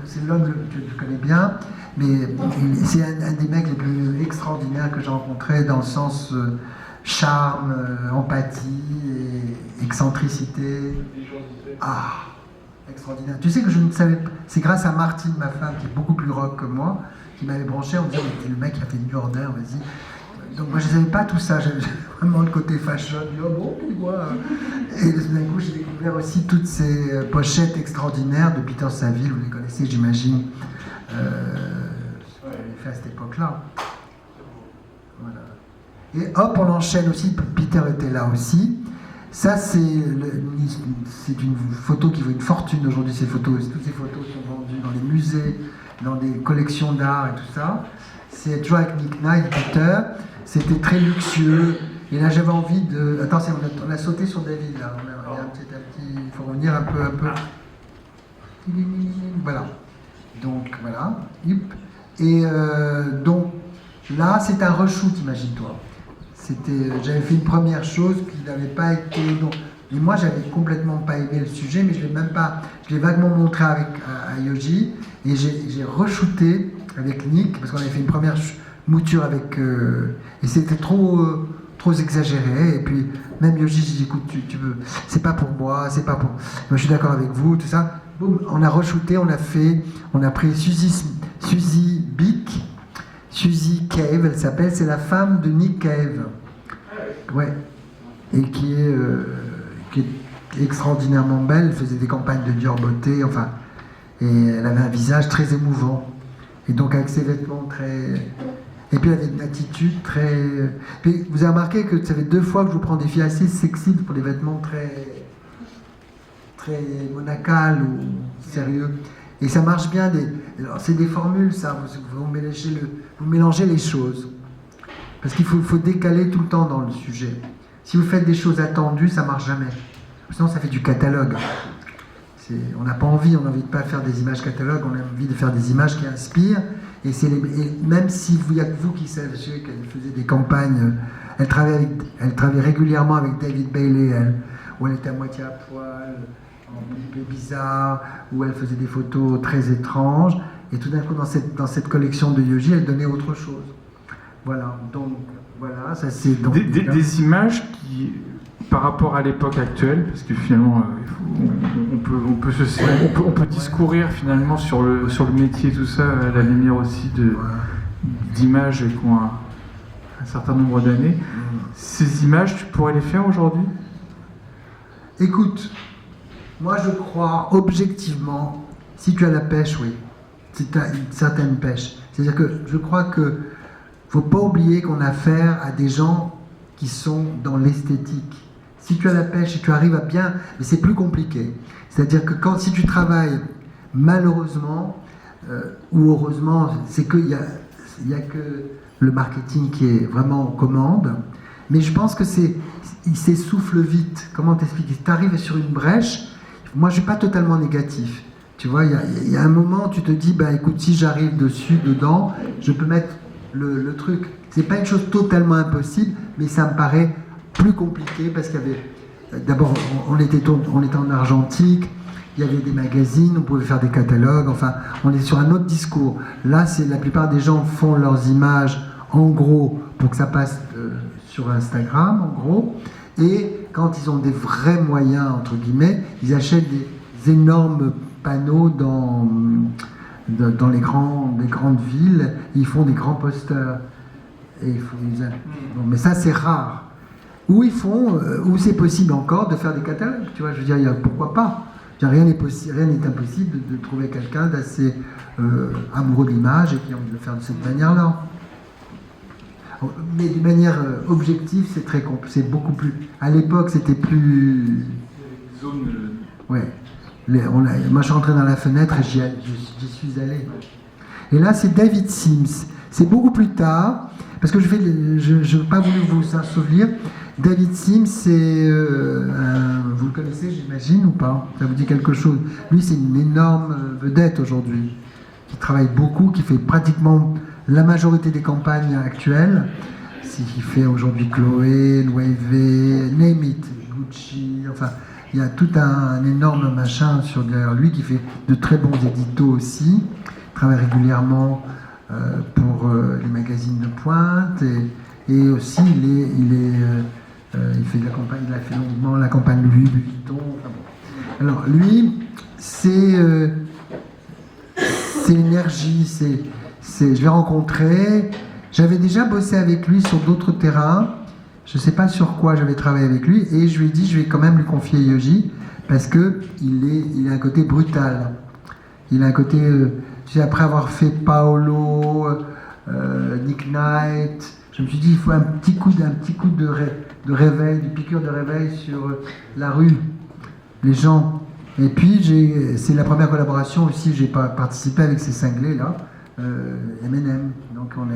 c'est l'homme que tu connais bien, mais c'est un des mecs les plus extraordinaires que j'ai rencontré dans le sens charme, empathie et excentricité. Ah, extraordinaire. Tu sais que je ne savais pas, c'est grâce à Martine, ma femme, qui est beaucoup plus rock que moi, qui m'avait branché en me disant mais le mec qui a fait New Order, vas-y. Donc moi je ne savais pas tout ça, j'avais vraiment le côté fashion, oh bon, tu vois. Et d'un coup j'ai découvert aussi toutes ces pochettes extraordinaires de Peter Saville, vous les connaissez j'imagine, ce qu'il avait fait à cette époque-là. Voilà. Et hop, on enchaîne aussi, Peter était là aussi. Ça c'est une photo qui vaut une fortune aujourd'hui, toutes ces photos sont vendues dans les musées, dans des collections d'art et tout ça. C'est toujours avec Nick Knight, Peter. C'était très luxueux. Et là, j'avais envie de... Attends, on a sauté sur David, là. Il y a un petit... Il faut revenir un peu. Voilà. Donc, voilà. Et donc, là, c'est un reshoot, imagine-toi. J'avais fait une première chose qui n'avait pas été... Et moi, j'avais complètement pas aimé le sujet, mais je l'ai vaguement montré à Yoji. Et j'ai re-shooté avec Nick, parce qu'on avait fait une première mouture avec... et c'était trop exagéré. Et puis, même Yoji, j'ai dit, écoute, tu veux... C'est pas pour moi, c'est pas pour... Moi, je suis d'accord avec vous, tout ça. Boum, on a re-shooté, on a pris Suzy Bick, Suzy Cave, elle s'appelle, c'est la femme de Nick Cave. Ouais. Et qui est extraordinairement belle, elle faisait des campagnes de Dior Beauté, enfin... Et elle avait un visage très émouvant. Et donc avec ses vêtements très... Et puis elle avait une attitude très... Puis vous avez remarqué que ça fait 2 fois que je vous prends des filles assez sexy pour des vêtements très monacales ou sérieux. Et ça marche bien. Alors c'est des formules, ça. Vous mélangez les choses. Parce qu'il faut décaler tout le temps dans le sujet. Si vous faites des choses attendues, ça marche jamais. Sinon ça fait du catalogue. On n'a pas envie, on a envie de pas faire des images catalogues, on a envie de faire des images qui inspirent. Et même si il y a que vous qui savez qu'elle faisait des campagnes, elle travaillait régulièrement avec David Bailey, où elle était à moitié à poil, en peu bizarre, où elle faisait des photos très étranges. Et tout d'un coup, dans cette collection de Yoji, elle donnait autre chose. Voilà. Donc voilà, ça c'est donc des images qui, par rapport à l'époque actuelle, parce que finalement, on peut discourir finalement sur le métier, tout ça, à la lumière aussi d'images qui ont un certain nombre d'années. Ces images, tu pourrais les faire aujourd'hui ? Écoute, moi je crois objectivement, si tu as la pêche, oui, si tu as une certaine pêche. C'est-à-dire que je crois que faut pas oublier qu'on a affaire à des gens qui sont dans l'esthétique. Si tu as la pêche et tu arrives à bien... Mais c'est plus compliqué. C'est-à-dire que si tu travailles, malheureusement, ou heureusement, c'est qu'il y a que le marketing qui est vraiment en commande. Mais je pense que il s'essouffle vite. Comment t'expliquer? Tu arrives sur une brèche, moi je suis pas totalement négatif. Tu vois, il y a un moment, tu te dis, bah écoute, si j'arrive dessus, dedans, je peux mettre le truc. C'est pas une chose totalement impossible, mais ça me paraît plus compliqué parce qu'il y avait... D'abord, on était en argentique, il y avait des magazines, on pouvait faire des catalogues, enfin, on est sur un autre discours. Là, la plupart des gens font leurs images en gros pour que ça passe sur Instagram, en gros, et quand ils ont des vrais moyens, entre guillemets, ils achètent des énormes panneaux dans les grandes villes, ils font des grands posters. Bon, mais ça, c'est rare. Où c'est possible encore de faire des catalogues, tu vois, je veux dire, pourquoi pas? Rien n'est impossible de trouver quelqu'un d'assez amoureux de l'image et qui a envie de le faire de cette manière-là. Mais d'une manière objective, c'est beaucoup plus... À l'époque, c'était plus... Ouais. Moi, je suis rentré dans la fenêtre et j'y suis allé. Et là, c'est David Sims. C'est beaucoup plus tard, parce que je n'ai pas voulu vous assouvir. David Sims, vous le connaissez, j'imagine, ou pas? Ça vous dit quelque chose? Lui, c'est une énorme vedette aujourd'hui, qui travaille beaucoup, qui fait pratiquement la majorité des campagnes actuelles. Il fait aujourd'hui Chloé, Loewe, name it, Gucci, enfin, il y a tout un énorme machin derrière lui qui fait de très bons éditos aussi. Il travaille régulièrement pour les magazines de pointe et aussi il fait de la campagne, il a fait longuement la campagne Louis Vuitton. Enfin bon. Alors lui, c'est l'énergie, je l'ai rencontré, j'avais déjà bossé avec lui sur d'autres terrains, je ne sais pas sur quoi j'avais travaillé avec lui, et je lui ai dit je vais quand même lui confier Yoji, parce qu'il a un côté brutal. Il a un côté, tu sais, après avoir fait Paolo, Nick Knight, je me suis dit il faut un petit coup de réveil, de piqûre de réveil sur la rue, les gens. Et puis c'est la première collaboration aussi, j'ai participé avec ces cinglés là, M&M. Donc on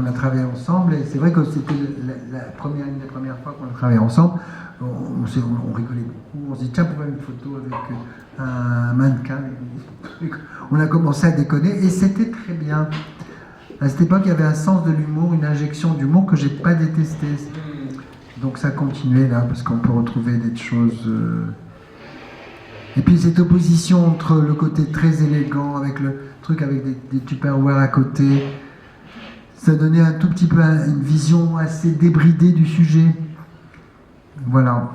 a travaillé ensemble, et c'est vrai que c'était une des premières fois qu'on a travaillé ensemble. On rigolait beaucoup, on se dit tiens, pourquoi une photo avec un mannequin, on a commencé à déconner et c'était très bien. À cette époque, il y avait un sens de l'humour, une injection d'humour que j'ai pas détesté. Donc ça continuait là, parce qu'on peut retrouver des choses. Et puis cette opposition entre le côté très élégant, avec le truc avec des Tupperware à côté, ça donnait un tout petit peu une vision assez débridée du sujet. Voilà.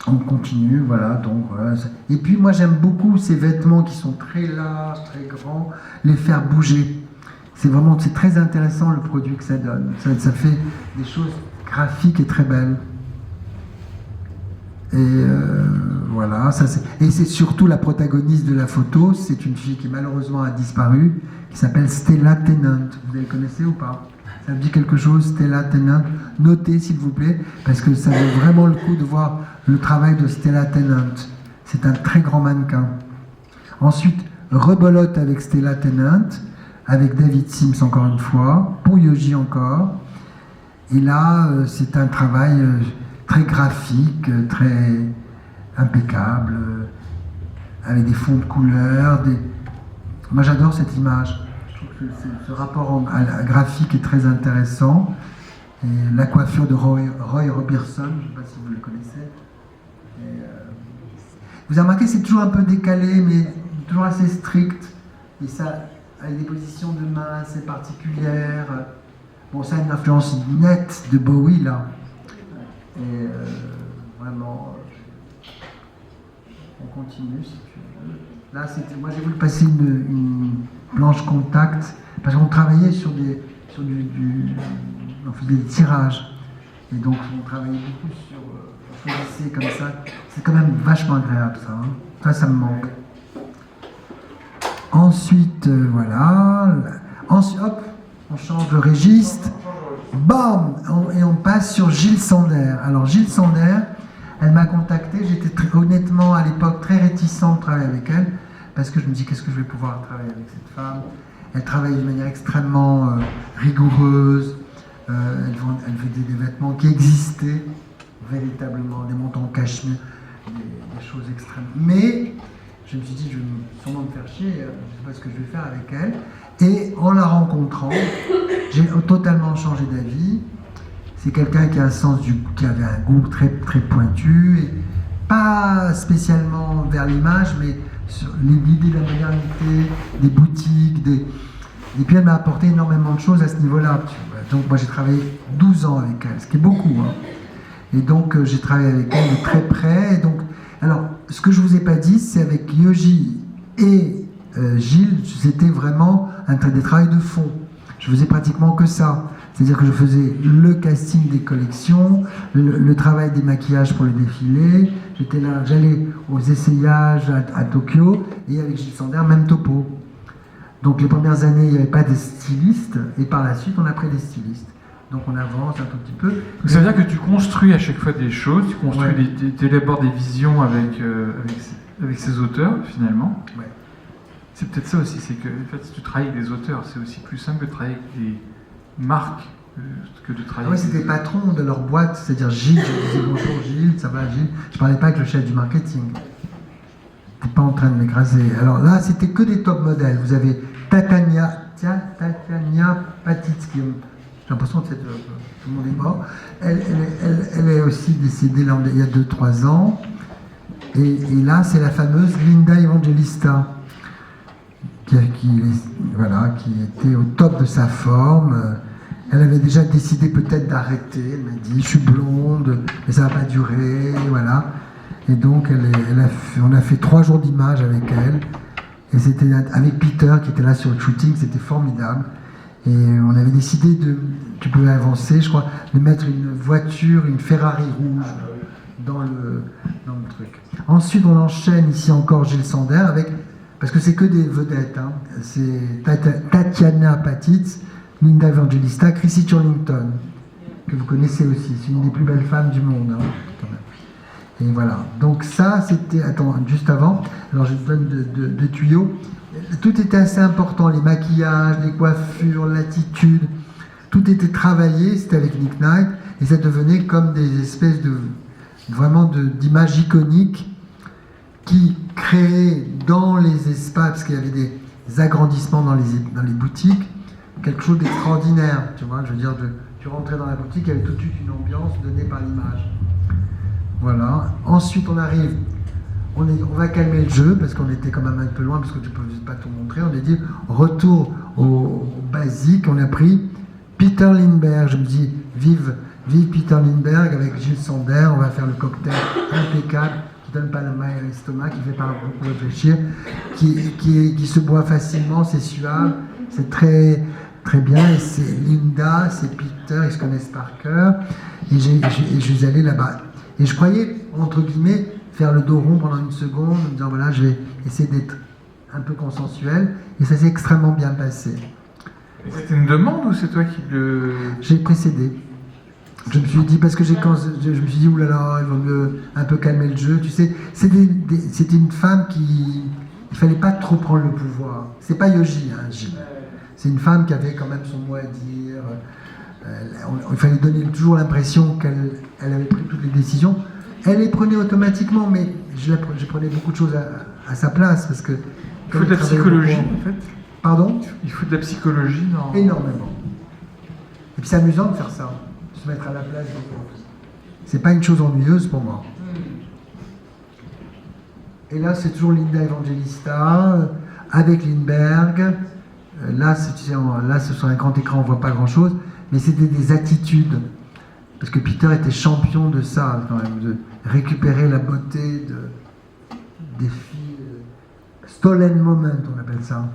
On continue, voilà, donc voilà. Et puis moi j'aime beaucoup ces vêtements qui sont très larges, très grands, les faire bouger. C'est très intéressant le produit que ça donne. Ça fait des choses graphiques et très belles. Et voilà, et c'est surtout la protagoniste de la photo, c'est une fille qui malheureusement a disparu, qui s'appelle Stella Tennant. Vous la connaissez ou pas? Ça me dit quelque chose, Stella Tennant? Notez s'il vous plaît, parce que ça vaut vraiment le coup de voir le travail de Stella Tennant. C'est un très grand mannequin. Ensuite, rebelote avec Stella Tennant, avec David Sims encore une fois, pour Yoji encore. Et là, c'est un travail très graphique, très impeccable, avec des fonds de couleurs. Moi, j'adore cette image. Je trouve que ce rapport graphique est très intéressant. Et la coiffure de Roy Robertson, je ne sais pas si vous le connaissez. Vous avez remarqué, c'est toujours un peu décalé, mais toujours assez strict. Et ça, avec des positions de main assez particulières. Bon, ça a une influence nette de Bowie, là. Et vraiment, on continue, si tu veux. Là, moi, j'ai voulu passer une planche contact, parce qu'on travaillait on faisait des tirages. Et donc, on travaillait beaucoup on choisissait comme ça. C'est quand même vachement agréable, ça. Hein. Ça me manque. Ensuite, voilà. Ensuite, hop, on change de registre. Bam! Et on passe sur Gilles Sander. Alors, Gilles Sander, elle m'a contacté. J'étais honnêtement, à l'époque, très réticent de travailler avec elle, parce que je me dis, qu'est-ce que je vais pouvoir travailler avec cette femme? Elle travaille de manière extrêmement rigoureuse. Elle faisait des vêtements vêtements qui existaient véritablement, des manteaux en cachemire, des choses extrêmes. Mais je me suis dit, je vais sûrement me faire chier, je ne sais pas ce que je vais faire avec elle. Et en la rencontrant, j'ai totalement changé d'avis. C'est quelqu'un qui a qui avait un goût très, très pointu, et pas spécialement vers l'image, mais sur l'idée de la modernité, des boutiques, et puis elle m'a apporté énormément de choses à ce niveau-là. Donc moi j'ai travaillé 12 ans avec elle, ce qui est beaucoup. Hein. Et donc j'ai travaillé avec elle de très près. Et donc, alors, ce que je ne vous ai pas dit, c'est avec Yoji et Gilles, c'était vraiment des travaux de fond. Je faisais pratiquement que ça. C'est-à-dire que je faisais le casting des collections, le travail des maquillages pour le défilé. J'étais là, j'allais aux essayages à Tokyo, et avec Gilles Sander, même topo. Donc les premières années, il n'y avait pas de stylistes, et par la suite, on a pris des stylistes. Donc on avance un tout petit peu. Donc ça veut dire que tu construis à chaque fois des choses, tu construis, tu élabores des visions avec ces auteurs, finalement. Ouais. C'est peut-être ça aussi, c'est que en fait, si tu travailles avec des auteurs, c'est aussi plus simple que de travailler avec des marques que de travailler. Ah oui, c'était patron de leur boîte, c'est-à-dire Gilles, je disais bonjour Gilles, ça va Gilles. Je parlais pas avec le chef du marketing. J'étais pas en train de m'écraser. Alors là, c'était que des top modèles. Vous avez Tatiana Patitz, j'ai l'impression que tout le monde est mort. Elle est aussi décédée là, il y a 2-3 ans. Et là, c'est la fameuse Linda Evangelista, qui était au top de sa forme. Elle avait déjà décidé peut-être d'arrêter. Elle m'a dit, je suis blonde, mais ça va pas durer, voilà. Et donc, on a fait 3 jours d'image avec elle. Et c'était avec Peter qui était là sur le shooting, c'était formidable. Et on avait décidé tu pouvais avancer, je crois, de mettre une voiture, une Ferrari rouge dans le truc. Ensuite, on enchaîne ici encore Gilles Sander parce que c'est que des vedettes. Hein. C'est Tatiana Patitz, Linda Evangelista, Chrissy Turlington, que vous connaissez aussi. C'est une des plus belles femmes du monde. Hein, quand même. Et voilà. Donc ça, c'était... Attends, juste avant, alors je te donne deux tuyaux. Tout était assez important, les maquillages, les coiffures, l'attitude. Tout était travaillé, c'était avec Nick Knight, et ça devenait comme des espèces d'images iconiques qui créaient dans les espaces, parce qu'il y avait des agrandissements dans les boutiques, quelque chose d'extraordinaire. Tu vois, je veux dire, tu rentrais dans la boutique, il y avait tout de suite une ambiance donnée par l'image. Voilà. Ensuite, on arrive, on va calmer le jeu, parce qu'on était quand même un peu loin, parce que tu ne peux pas tout montrer. On a dit, retour au basique, on a pris Peter Lindbergh. Je me dis, vive Peter Lindbergh avec Gilles Sander, on va faire le cocktail impeccable, qui donne pas la main à l'estomac, qui fait pas beaucoup réfléchir, qui se boit facilement, c'est suave, c'est très, très bien, et c'est Linda, c'est Peter, ils se connaissent par cœur, et je suis allé là-bas. Et je croyais, entre guillemets, faire le dos rond pendant une seconde, en me disant, voilà, je vais essayer d'être un peu consensuel, et ça s'est extrêmement bien passé. Et c'était une demande ou c'est toi qui le... J'ai précédé. Je me suis dit, parce que je me suis dit, oulala, il vaut mieux un peu calmer le jeu. Tu sais, c'était une femme il fallait pas trop prendre le pouvoir. C'est pas Yoji, hein, Gilles. C'est une femme qui avait quand même son mot à dire. Il fallait donner toujours l'impression qu'elle avait pris toutes les décisions. Elle les prenait automatiquement, mais je prenais beaucoup de choses à sa place, parce que... Il faut de la psychologie, en fait. Pardon ? Il faut de la psychologie, non ? Énormément. Et puis c'est amusant de faire ça, se mettre à la place des autres. C'est pas une chose ennuyeuse pour moi. Et là, c'est toujours Linda Evangelista, avec Lindbergh. Là, ce sur un grand écran, on voit pas grand-chose, mais c'était des attitudes. Parce que Peter était champion de ça, quand même, de récupérer la beauté des filles. Stolen moment, on appelle ça.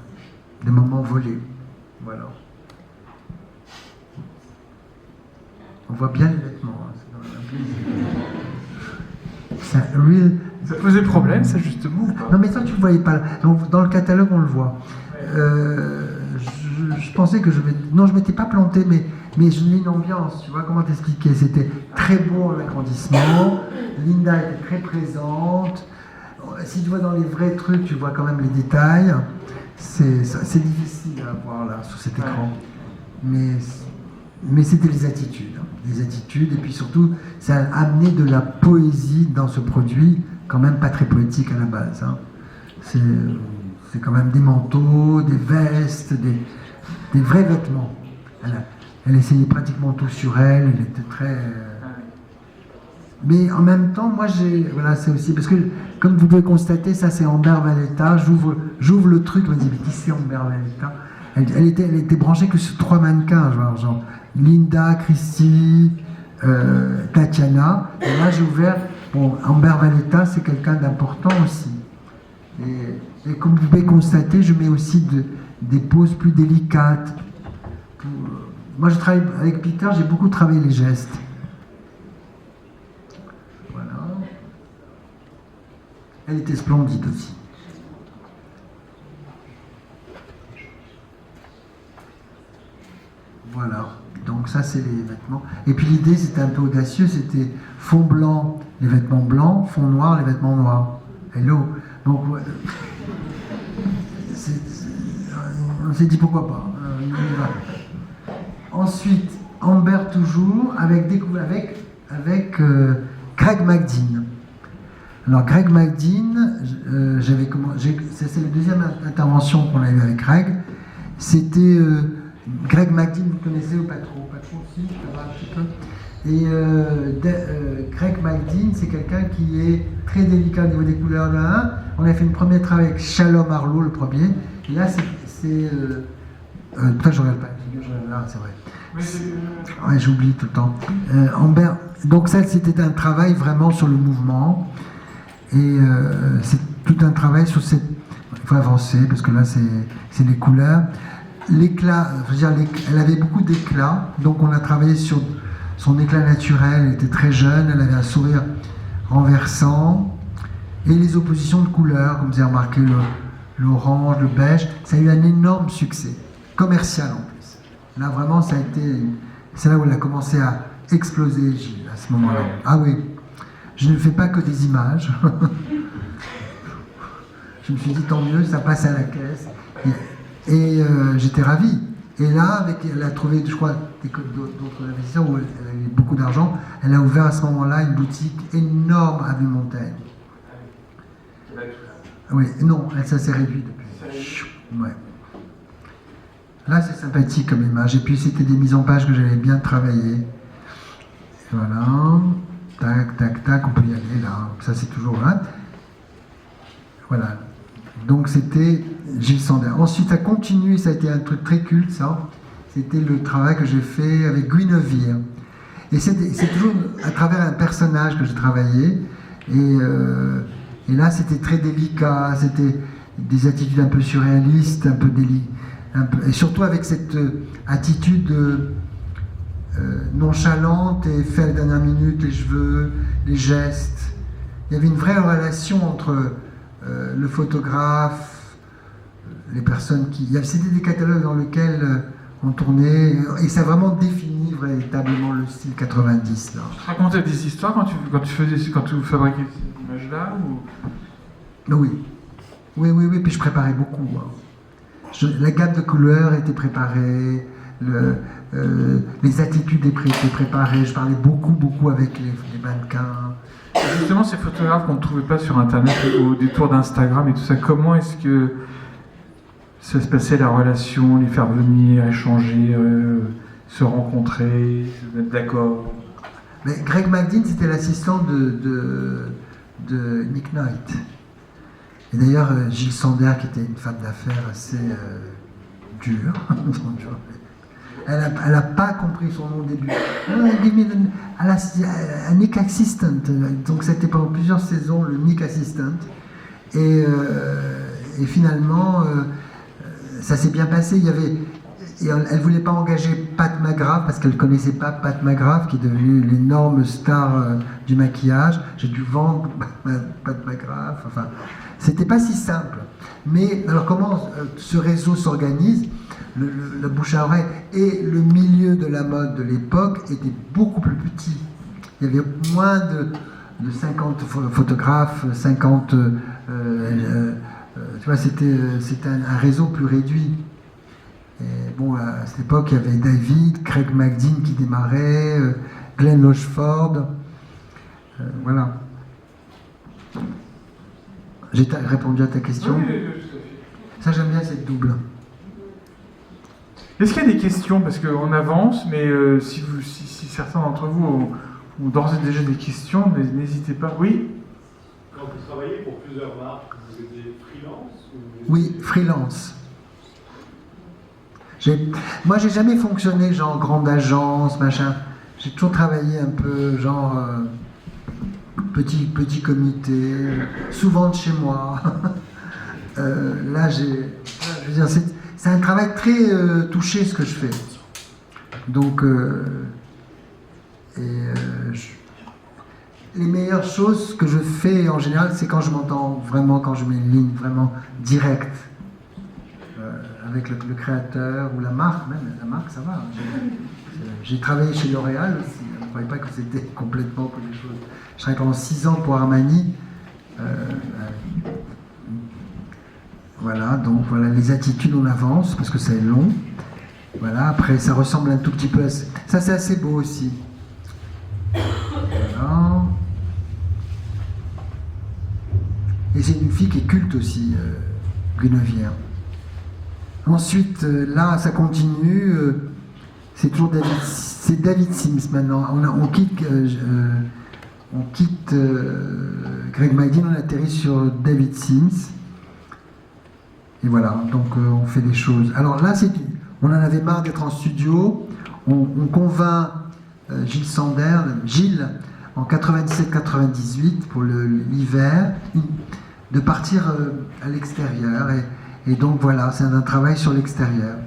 Des moments volés. Voilà. On voit bien les vêtements. Hein. C'est un real... Ça posait problème, ça, justement? Non, mais ça, tu ne le voyais pas. Donc, dans le catalogue, on le voit. Je pensais que je vais... Non, je ne m'étais pas planté, mais je n'ai une ambiance. Tu vois, comment t'expliquer? C'était très beau en agrandissement. Linda était très présente. Si tu vois dans les vrais trucs, tu vois quand même les détails. C'est difficile à voir là, sur cet écran. Mais mais c'était les attitudes. Les attitudes, et puis surtout, ça a amené de la poésie dans ce produit, quand même pas très poétique à la base. Hein. C'est quand même des manteaux, des vestes, des vrais vêtements. Elle essayait pratiquement tout sur elle, elle était très... Mais en même temps, moi voilà, c'est aussi... Parce que, comme vous pouvez constater, ça c'est Amber Valletta, j'ouvre le truc, je me dis, mais qui c'est Amber Valletta? Elle était branchée que sur 3 mannequins, genre Linda, Christy, Tatiana. Et là, j'ai ouvert. Bon, Amber Valletta, c'est quelqu'un d'important aussi. Et comme vous pouvez constater, je mets aussi des poses plus délicates. Moi, je travaille avec Peter, j'ai beaucoup travaillé les gestes. Voilà. Elle était splendide aussi. Voilà, donc ça c'est les vêtements. Et puis l'idée c'était un peu audacieux, c'était fond blanc, les vêtements blancs, fond noir, les vêtements noirs. Hello. Donc on s'est dit pourquoi pas. On y va. Ensuite, Amber toujours, avec Greg McDean. Alors Greg McDean, c'est la deuxième intervention qu'on a eue avec Greg. C'était... Greg McDean, vous connaissez ou pas trop? Pas trop aussi, ça va un petit peu. Et Greg McDean, c'est quelqu'un qui est très délicat au niveau des couleurs de la 1. On a fait une première travail avec Shalom Arlo, le premier. Et là, c'est putain, je regarde pas. Là, c'est vrai. Ouais, j'oublie tout le temps. Amber, donc ça, c'était un travail vraiment sur le mouvement. Et c'est tout un travail sur cette... Il faut avancer, parce que là, c'est les couleurs. L'éclat, elle avait beaucoup d'éclat, donc on a travaillé sur son éclat naturel. Elle était très jeune, elle avait un sourire renversant, et les oppositions de couleurs, comme vous avez remarqué, l'orange, le beige, ça a eu un énorme succès, commercial en plus. Là vraiment, ça a été, c'est là où elle a commencé à exploser, Gilles, à ce moment-là. Ah oui, je ne fais pas que des images. Je me suis dit, tant mieux, ça passe à la caisse. Et j'étais ravi. Et là, elle a trouvé, je crois, d'autres investisseurs où elle a eu beaucoup d'argent. Elle a ouvert à ce moment-là une boutique énorme à Vue-Montaigne. Oui, non, ça s'est réduit depuis. Ouais. Là, c'est sympathique comme image. Et puis, c'était des mises en page que j'avais bien travaillées. Voilà. Tac, tac, tac, on peut y aller là. Ça, c'est toujours là. Voilà. Donc c'était Gilles Sander. Ensuite, ça continue, ça a été un truc très culte, ça. C'était le travail que j'ai fait avec Guinevere. Et c'est toujours à travers un personnage que j'ai travaillé. Et là, c'était très délicat, c'était des attitudes un peu surréalistes, un peu et surtout avec cette attitude nonchalante et fait à la dernière minute, les cheveux, les gestes. Il y avait une vraie relation entre... le photographe, les personnes qui... C'était des catalogues dans lesquels on tournait, et ça a vraiment défini véritablement le style 90. Là. Tu racontais des histoires quand tu fabriquais ces images-là ou... Oui, puis je préparais beaucoup. Hein. La gamme de couleurs était préparée, les attitudes étaient préparées, je parlais beaucoup avec les mannequins. Justement, ces photographes qu'on ne trouvait pas sur Internet, au détour d'Instagram et tout ça, comment est-ce que ça se passait la relation, les faire venir, échanger, se rencontrer, se mettre d'accord? Mais Greg McDean, c'était l'assistant de Nick Knight. Et d'ailleurs, Gilles Sander, qui était une femme d'affaires assez dure, elle n'a pas compris son nom au début. Elle a un Nick Assistant. Donc c'était pendant plusieurs saisons le Nick Assistant. Et finalement, ça s'est bien passé. Elle ne voulait pas engager Pat McGrath parce qu'elle ne connaissait pas Pat McGrath, qui est devenu l'énorme star du maquillage. J'ai dû vendre Pat McGrath. Enfin, c'était pas si simple. Mais alors comment ce réseau s'organise? La bouche à oreille et le milieu de la mode de l'époque était beaucoup plus petit. Il y avait moins de 50 photographes, 50... tu vois, c'était un réseau plus réduit. Et bon, à cette époque, il y avait David, Craig McDean qui démarrait, Glenn Lochford. Voilà. J'ai répondu à ta question. Oui, tout à fait. Ça, j'aime bien cette double. Est-ce qu'il y a des questions? Parce qu'on avance, mais si certains d'entre vous ont d'ores et déjà des questions, n'hésitez pas. Oui? Quand vous travaillez pour plusieurs marques, vous êtes freelance ou... Oui, freelance. Moi, j'ai jamais fonctionné genre grande agence, machin. J'ai toujours travaillé un peu genre petit comité, souvent de chez moi. Là, je veux dire, c'est un travail très touché ce que je fais. Donc, les meilleures choses que je fais en général, c'est quand je m'entends vraiment, quand je mets une ligne vraiment directe avec le créateur ou la marque, même la marque, ça va. J'ai travaillé chez L'Oréal aussi. Je ne croyais pas que c'était complètement que des choses. Je travaillé pendant 6 ans pour Armani. Voilà, donc voilà, les attitudes, on avance parce que c'est long. Voilà, après ça ressemble un tout petit peu à ça, c'est assez beau aussi. Voilà. Et c'est une fille qui est culte aussi, Guinevere. Ensuite, là, ça continue. C'est toujours David Sims maintenant. On quitte Craig McDean, on atterrit sur David Sims. Et voilà, donc on fait des choses. Alors là, on en avait marre d'être en studio. On convainc Gilles Sander, Gilles, en 97-98 pour l'hiver, de partir à l'extérieur. Et donc voilà, c'est un travail sur l'extérieur.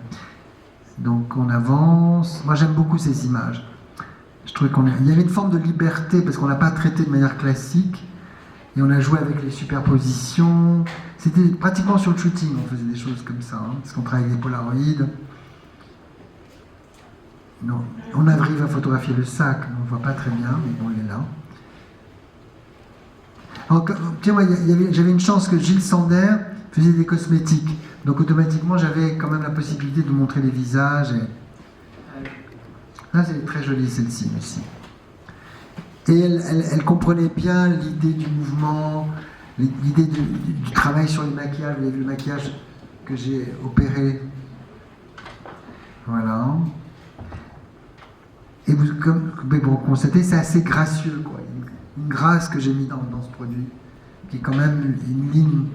Donc on avance. Moi j'aime beaucoup ces images. Je trouvais il y avait une forme de liberté parce qu'on n'a pas traité de manière classique. Et on a joué avec les superpositions. C'était pratiquement sur le shooting, on faisait des choses comme ça, parce qu'on travaille avec des polaroïdes. Non, on arrive à photographier le sac, on ne voit pas très bien, mais bon, il est là. Alors, tiens, moi, j'avais une chance que Gilles Sander faisait des cosmétiques. Donc automatiquement, j'avais quand même la possibilité de montrer les visages. Là, c'est très joli celle-ci aussi. Et elle comprenait bien l'idée du mouvement, l'idée du travail sur les maquillages. Vous avez vu le maquillage que j'ai opéré. Voilà. Et comme vous constatez, c'est assez gracieux, quoi. Une grâce que j'ai mis dans ce produit, qui est quand même une ligne.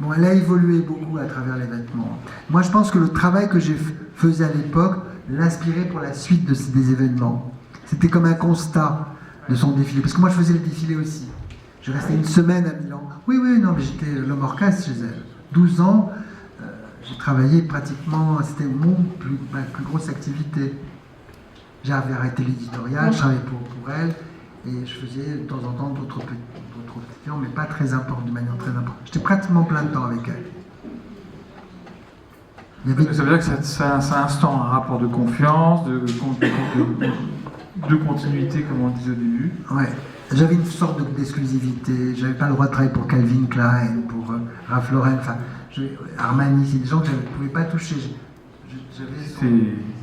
Bon, elle a évolué beaucoup à travers les vêtements. Moi, je pense que le travail que j'ai faisais à l'époque l'inspirait pour la suite des événements. C'était comme un constat de son défilé. Parce que moi, je faisais le défilé aussi. Je restais une semaine à Milan. Oui, non, mais j'étais l'homme orchestre chez elle. 12 ans, j'ai travaillé pratiquement, c'était ma plus grosse activité. J'avais arrêté l'éditorial, je travaillais pour elle, et je faisais de temps en temps d'autres petits, mais pas très importants, de manière très importante. J'étais pratiquement plein de temps avec elle. Ça veut dire que ça instaure un rapport de confiance, de continuité, comme on disait au début. Ouais. J'avais une sorte d'exclusivité. J'avais pas le droit de travailler pour Calvin Klein, pour Ralph Lauren, enfin, Armani, c'est des gens que je ne pouvais pas toucher.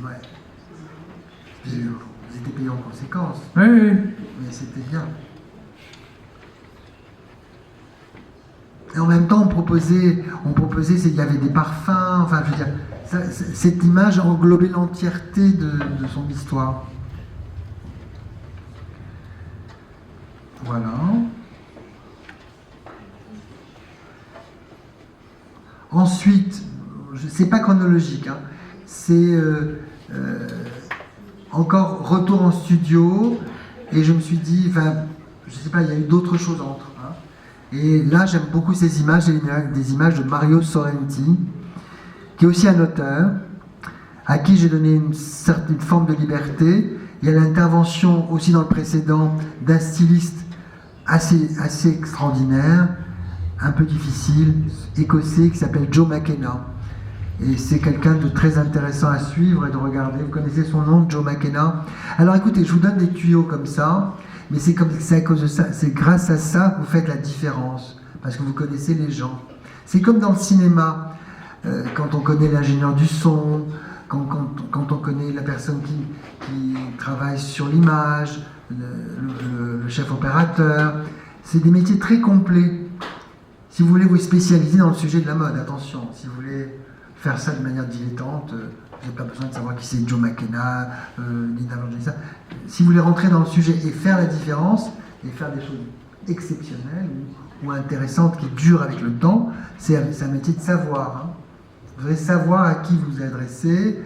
Ouais. Ils étaient payés en conséquence. Oui. Mais c'était bien. Et en même temps, on proposait, il y avait des parfums, enfin, je veux dire, cette image englobait l'entièreté de son histoire. Voilà. Ensuite, c'est pas chronologique, hein, c'est encore retour en studio, et je me suis dit, enfin, je sais pas, il y a eu d'autres choses entre. Hein. Et là, j'aime beaucoup ces images, des images de Mario Sorrenti, qui est aussi un auteur, à qui j'ai donné une certaine forme de liberté. Il y a l'intervention aussi dans le précédent d'un styliste assez extraordinaire, un peu difficile, écossais, qui s'appelle Joe McKenna. Et c'est quelqu'un de très intéressant à suivre et de regarder. Vous connaissez son nom, Joe McKenna. Alors écoutez, je vous donne des tuyaux comme ça, mais c'est à cause de ça, c'est grâce à ça que vous faites la différence, parce que vous connaissez les gens. C'est comme dans le cinéma. quand on connaît l'ingénieur du son, quand on connaît la personne qui travaille sur l'image, le chef opérateur. C'est des métiers très complets. Si vous voulez vous spécialiser dans le sujet de la mode, attention, si vous voulez faire ça de manière dilettante, vous n'avez pas besoin de savoir qui c'est Joe McKenna, Linda Evangelista. Si vous voulez rentrer dans le sujet et faire la différence, et faire des choses exceptionnelles ou intéressantes qui durent avec le temps, c'est un métier de savoir. Hein. Vous devez savoir à qui vous vous adressez,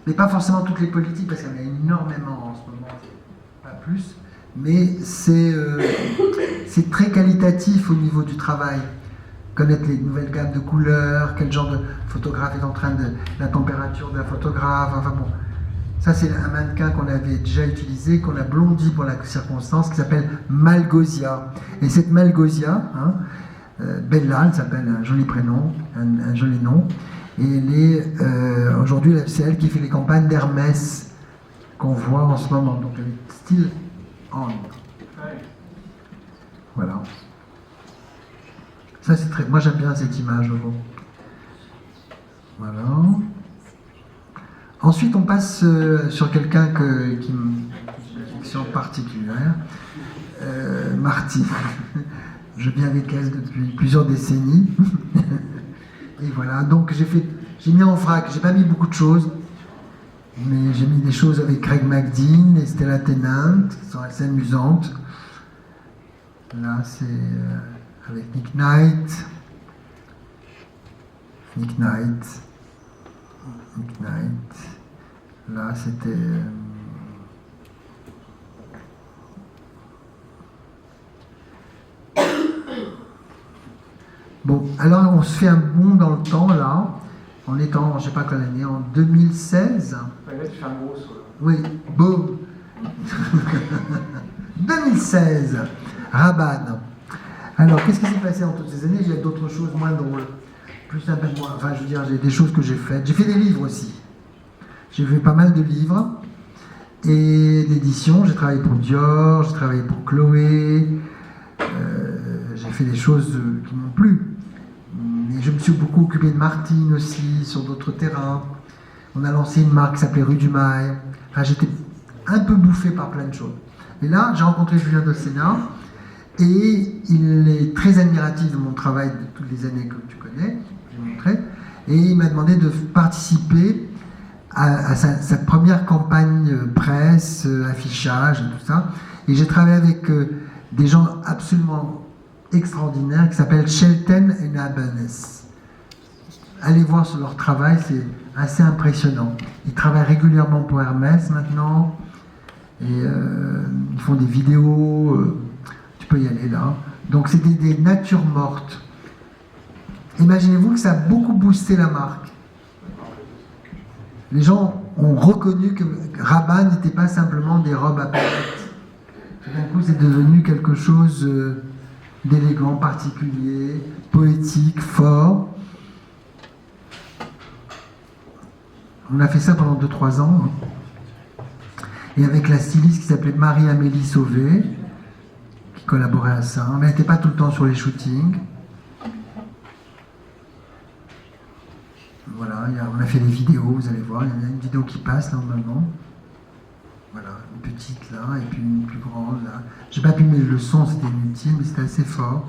mais pas forcément toutes les politiques, parce qu'il y en a énormément en ce moment, pas plus, mais c'est très qualitatif au niveau du travail. Connaître les nouvelles gammes de couleurs, quel genre de photographe est en train de... la température de la photographe, enfin bon. Ça, c'est un mannequin qu'on avait déjà utilisé, qu'on a blondi pour la circonstance, qui s'appelle Malgosia. Et cette Malgosia, hein, Bella, elle s'appelle, un joli prénom, un joli nom. Et elle est, aujourd'hui, c'est elle qui fait les campagnes d'Hermès qu'on voit en ce moment. Donc elle est still on. Voilà. Ça, c'est très... Moi, j'aime bien cette image. Bon. Voilà. Ensuite, on passe sur quelqu'un qui me en particulière, Marty. Je viens avec elle depuis plusieurs décennies. Et voilà, donc j'ai mis en vrac, j'ai pas mis beaucoup de choses, mais j'ai mis des choses avec Craig McDean et Stella Tennant, qui sont assez amusantes. Là, c'est avec Nick Knight. Là, c'était... Bon, alors on se fait un bond dans le temps, là, en étant, je sais pas quelle année, en 2016. Là, tu fais un gros saut. Oui, boum. 2016, Rabanne. Alors, qu'est-ce qui s'est passé en toutes ces années? J'ai d'autres choses moins drôles, plus sympas, enfin, je veux dire, j'ai des choses que j'ai faites. J'ai fait des livres aussi. J'ai fait pas mal de livres et d'éditions. J'ai travaillé pour Dior, j'ai travaillé pour Chloé. J'ai fait des choses qui m'ont plu. Et je me suis beaucoup occupé de Martine aussi, sur d'autres terrains. On a lancé une marque qui s'appelait Rue du Mail. Enfin, j'étais un peu bouffé par plein de choses. Et là, j'ai rencontré Julien Dossena, et il est très admiratif de mon travail de toutes les années que tu connais, j'ai montré, et il m'a demandé de participer à sa première campagne presse, affichage et tout ça. Et j'ai travaillé avec des gens absolument extraordinaires qui s'appellent Shelton et Habenes. Allez voir sur leur travail, c'est assez impressionnant. Ils travaillent régulièrement pour Hermès maintenant, et ils font des vidéos, tu peux y aller là. Donc c'est des natures mortes. Imaginez-vous que ça a beaucoup boosté la marque. Les gens ont reconnu que Rabanne n'était pas simplement des robes à paillettes. Tout d'un coup, c'est devenu quelque chose d'élégant, particulier, poétique, fort. On a fait ça pendant 2-3 ans. Et avec la styliste qui s'appelait Marie-Amélie Sauvé, qui collaborait à ça. Mais elle n'était pas tout le temps sur les shootings. Voilà, on a fait des vidéos, vous allez voir, il y en a une vidéo qui passe normalement. Voilà, une petite là, et puis une plus grande là. J'ai pas pu mettre le son, c'était inutile, mais c'était assez fort.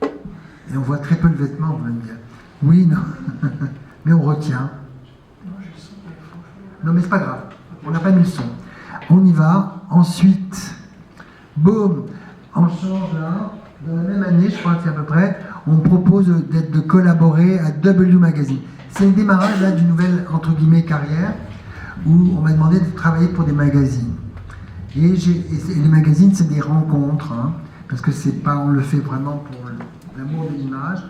Et on voit très peu de vêtements, on va me dire. Oui, non, mais on retient. Non, mais c'est pas grave, on n'a pas mis le son. On y va, ensuite, boum, on change là, dans la même année, je crois que c'est à peu près, on me propose de collaborer à W Magazine. C'est le démarrage là d'une nouvelle, entre guillemets, carrière, où on m'a demandé de travailler pour des magazines. Et les magazines, c'est des rencontres, hein, parce que c'est pas, on le fait vraiment pour l'amour de l'image.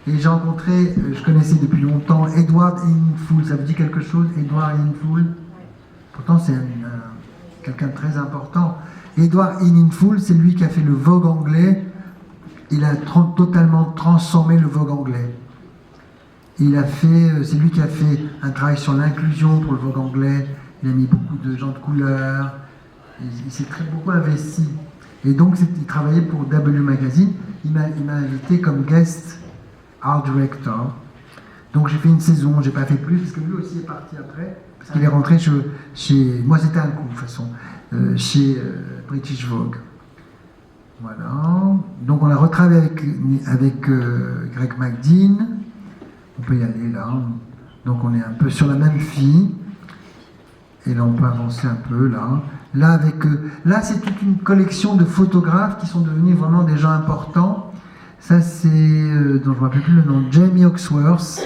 Et j'ai rencontré, je connaissais depuis longtemps, Edward Enninful. Ça vous dit quelque chose, Edward Enninful? Pourtant, c'est quelqu'un de très important. Edward Enninful, c'est lui qui a fait le Vogue anglais. Il a totalement transformé le Vogue anglais. C'est lui qui a fait un travail sur l'inclusion pour le Vogue anglais. Il a mis beaucoup de gens de couleur. Il s'est beaucoup investi. Et donc, il travaillait pour W Magazine. Il m'a invité comme guest art director. Donc j'ai fait une saison, j'ai pas fait plus, parce que lui aussi est parti après, parce qu'il est rentré chez moi c'était un coup de toute façon, chez British Vogue. Voilà. Donc on a retravaillé avec Greg McDean. On peut y aller là. Donc on est un peu sur la même fille. Et là on peut avancer un peu là. Là c'est toute une collection de photographes qui sont devenus vraiment des gens importants. Ça c'est, dont je ne me rappelle plus le nom, Jamie Oxworth.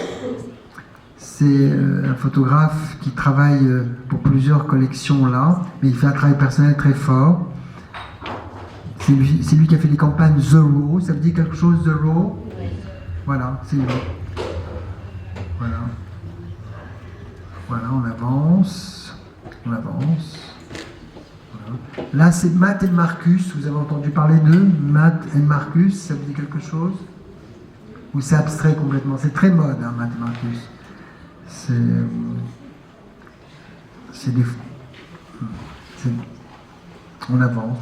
C'est un photographe qui travaille pour plusieurs collections là, mais il fait un travail personnel très fort. C'est lui qui a fait les campagnes The Raw. Ça veut dire quelque chose, The Raw? Voilà, c'est lui. Voilà. Voilà, on avance. On avance. Voilà. Là, c'est Matt et Marcus. Vous avez entendu parler d'eux? Matt et Marcus, ça vous dit quelque chose? Ou c'est abstrait complètement? C'est très mode, hein, Matt et Marcus. On avance.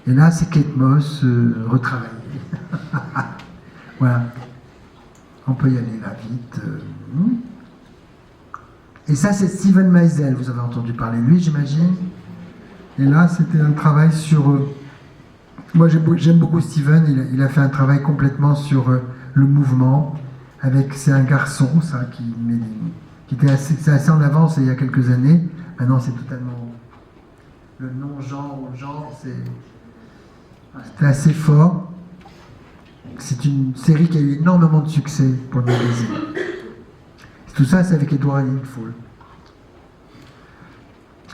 Et là, c'est Kate Moss retravaillée. Voilà. On peut y aller là vite. Et ça, c'est Steven Meisel. Vous avez entendu parler de lui, j'imagine. Et là, c'était un travail sur... Moi, j'aime beaucoup Steven. Il a fait un travail complètement sur le mouvement. C'est un garçon, ça, qui était assez en avance il y a quelques années. Maintenant, c'est totalement... Le non-genre ou le genre, c'était assez fort. C'est une série qui a eu énormément de succès pour le magazine. Tout ça, c'est avec Edward Linfall.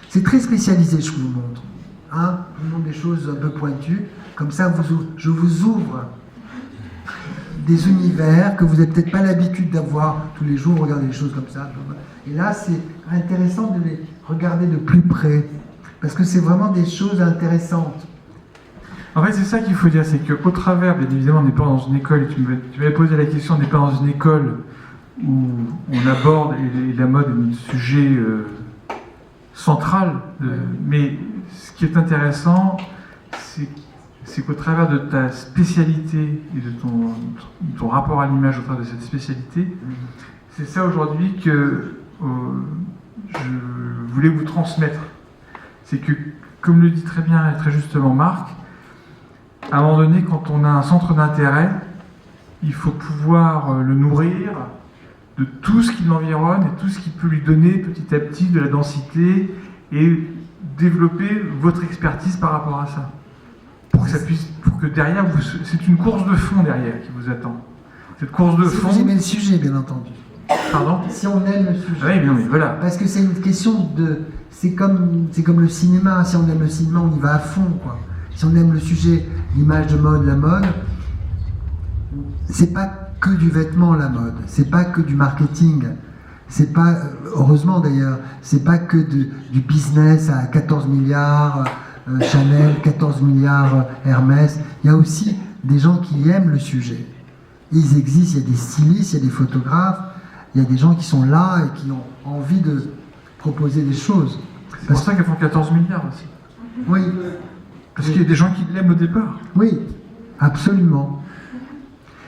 C'est très spécialisé, je vous montre. Hein, je vous montre des choses un peu pointues. Comme ça, je vous ouvre des univers que vous n'avez peut-être pas l'habitude d'avoir tous les jours, regarder des choses comme ça. Et là, c'est intéressant de les regarder de plus près. Parce que c'est vraiment des choses intéressantes. En fait, c'est ça qu'il faut dire, c'est qu'au travers, bien évidemment, on n'est pas dans une école, et tu m'avais posé la question, on n'est pas dans une école où on aborde, et la mode est un sujet central, mais ce qui est intéressant, c'est qu'au travers de ta spécialité et de ton rapport à l'image au travers de cette spécialité, c'est ça aujourd'hui que je voulais vous transmettre. C'est que, comme le dit très bien et très justement Marc, à un moment donné, quand on a un centre d'intérêt, il faut pouvoir le nourrir de tout ce qui l'environne et tout ce qui peut lui donner petit à petit de la densité et développer votre expertise par rapport à ça. Pour que derrière, c'est une course de fond derrière qui vous attend. Cette course de fond... Si vous aimez le sujet, bien entendu. Pardon? Si on aime le sujet. Oui, mais voilà. Parce que c'est une question de... C'est comme le cinéma. Si on aime le cinéma, on y va à fond, quoi. Si on aime le sujet, l'image de mode, la mode, c'est pas que du vêtement, la mode. C'est pas que du marketing. C'est pas, heureusement d'ailleurs, c'est pas que du business à 14 milliards Chanel, 14 milliards Hermès. Il y a aussi des gens qui aiment le sujet. Et ils existent, il y a des stylistes, il y a des photographes, il y a des gens qui sont là et qui ont envie de proposer des choses. C'est pour ça qu'elles font 14 milliards aussi. Oui. Parce qu'il y a des gens qui l'aiment au départ. Oui, absolument.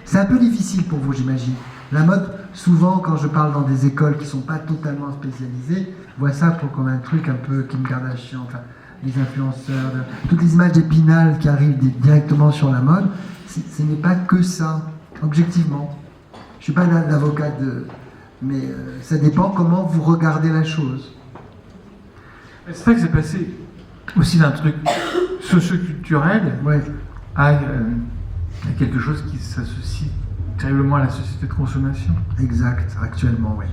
C'est un peu difficile pour vous, j'imagine. La mode, souvent, quand je parle dans des écoles qui ne sont pas totalement spécialisées, je vois ça comme un truc un peu Kim Kardashian, enfin, les influenceurs, toutes les images d'Épinal qui arrivent directement sur la mode, ce n'est pas que ça, objectivement. Je ne suis pas l'avocat de... Mais ça dépend comment vous regardez la chose. C'est vrai que c'est passé aussi d'un truc socio-culturel à quelque chose qui s'associe terriblement à la société de consommation. Exact, actuellement, oui.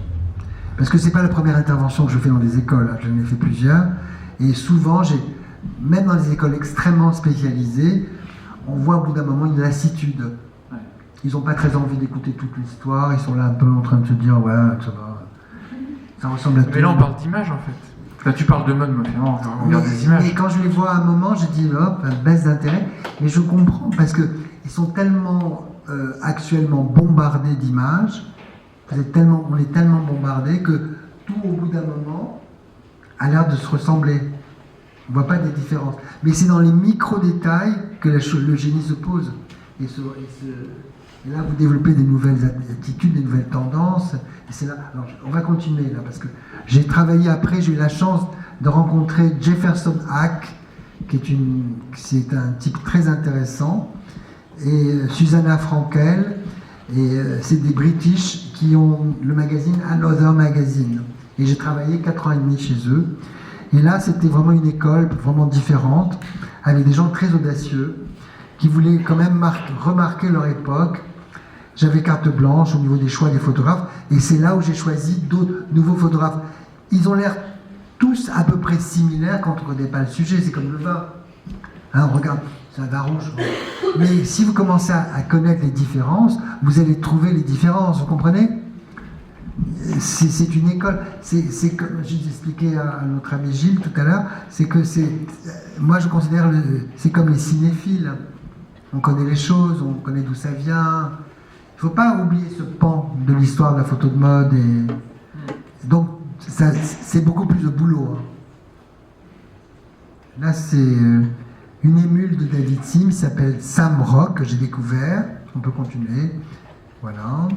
Parce que c'est pas la première intervention que je fais dans des écoles, hein. J'en ai fait plusieurs, et souvent, même dans des écoles extrêmement spécialisées, on voit au bout d'un moment une lassitude. Ouais. Ils n'ont pas très envie d'écouter toute l'histoire, ils sont là un peu en train de se dire, ouais, ça va, ça ressemble à tout. Mais là, on parle d'image, en fait. Là, tu parles de mode, moi, finalement, on regarde des images. Et quand je les vois à un moment, je dis, hop, baisse d'intérêt, mais je comprends, parce qu'ils sont tellement actuellement bombardés d'images, on est tellement bombardés que tout, au bout d'un moment, a l'air de se ressembler. On ne voit pas des différences. Mais c'est dans les micro-détails que le génie se pose et Et là, vous développez des nouvelles attitudes, des nouvelles tendances. Et c'est là. Alors, on va continuer là, parce que j'ai travaillé après, j'ai eu la chance de rencontrer Jefferson Hack, c'est un type très intéressant, et Susanna Frankel, et c'est des British qui ont le magazine Another Magazine. Et j'ai travaillé 4 ans et demi chez eux. Et là, c'était vraiment une école vraiment différente, avec des gens très audacieux, qui voulaient quand même remarquer leur époque. J'avais carte blanche au niveau des choix des photographes, et c'est là où j'ai choisi d'autres nouveaux photographes. Ils ont l'air tous à peu près similaires quand on ne connaît pas le sujet, c'est comme le vin. Hein, on regarde, c'est un vin rouge. Mais si vous commencez à connaître les différences, vous allez trouver les différences, vous comprenez? C'est une école. C'est comme j'ai expliqué à notre ami Gilles tout à l'heure, c'est que moi je considère c'est comme les cinéphiles. On connaît les choses, on connaît d'où ça vient. Il ne faut pas oublier ce pan de l'histoire de la photo de mode. Et donc, c'est beaucoup plus de boulot. Hein. Là, c'est une émule de David Sims, qui s'appelle Sam Rock, que j'ai découvert. On peut continuer. Voilà.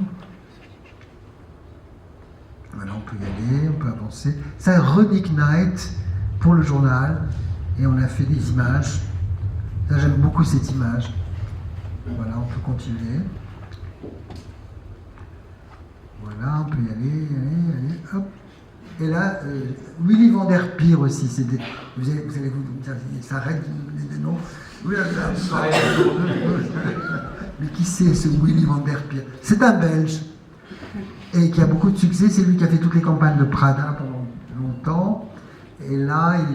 Voilà, on peut y aller, on peut avancer. C'est un Runic Night pour le journal. Et on a fait des images. Là, j'aime beaucoup cette image. Voilà, on peut continuer. Voilà, on peut y aller, hop. Et là, Willy van der Peer aussi. Vous allez vous dire, ça arrête des noms. Mais qui c'est ce Willy van der Peer? C'est un Belge. Et qui a beaucoup de succès. C'est lui qui a fait toutes les campagnes de Prada pendant longtemps. Et là, il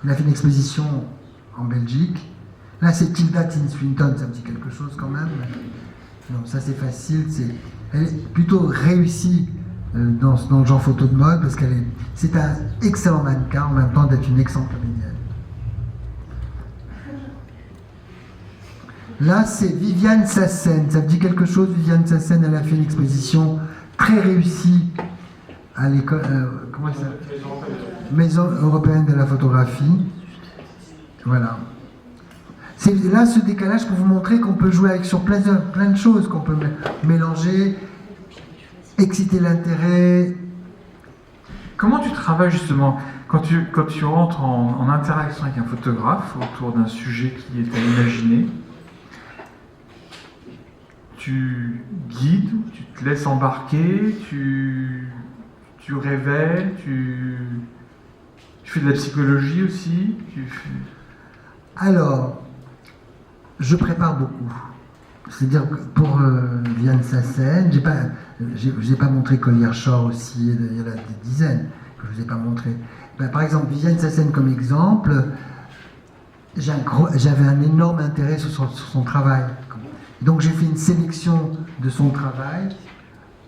a fait une exposition en Belgique. Là, c'est Tilda Swinton, ça me dit quelque chose quand même. Non, ça c'est facile. Elle est plutôt réussie dans le genre photo de mode parce c'est un excellent mannequin en même temps d'être une excellente comédienne. Là, c'est Viviane Sassen. Ça me dit quelque chose, Viviane Sassen, elle a fait une exposition très réussie à l'école. Comment ça s'appelle ? Maison européenne de la photographie. Voilà. C'est là ce décalage pour vous montrer qu'on peut jouer sur plein de choses, qu'on peut mélanger, exciter l'intérêt. Comment tu travailles justement quand tu rentres en interaction avec un photographe autour d'un sujet qui est à imaginer? Tu guides, tu te laisses embarquer, tu révèles, tu fais de la psychologie aussi. Alors, je prépare beaucoup. C'est-à-dire que pour Viviane Sassen, je n'ai pas montré Collier Shore aussi, il y en a des dizaines que je ne vous ai pas montré. Ben, par exemple, Viviane Sassen comme exemple, j'avais un énorme intérêt sur son travail. Donc j'ai fait une sélection de son travail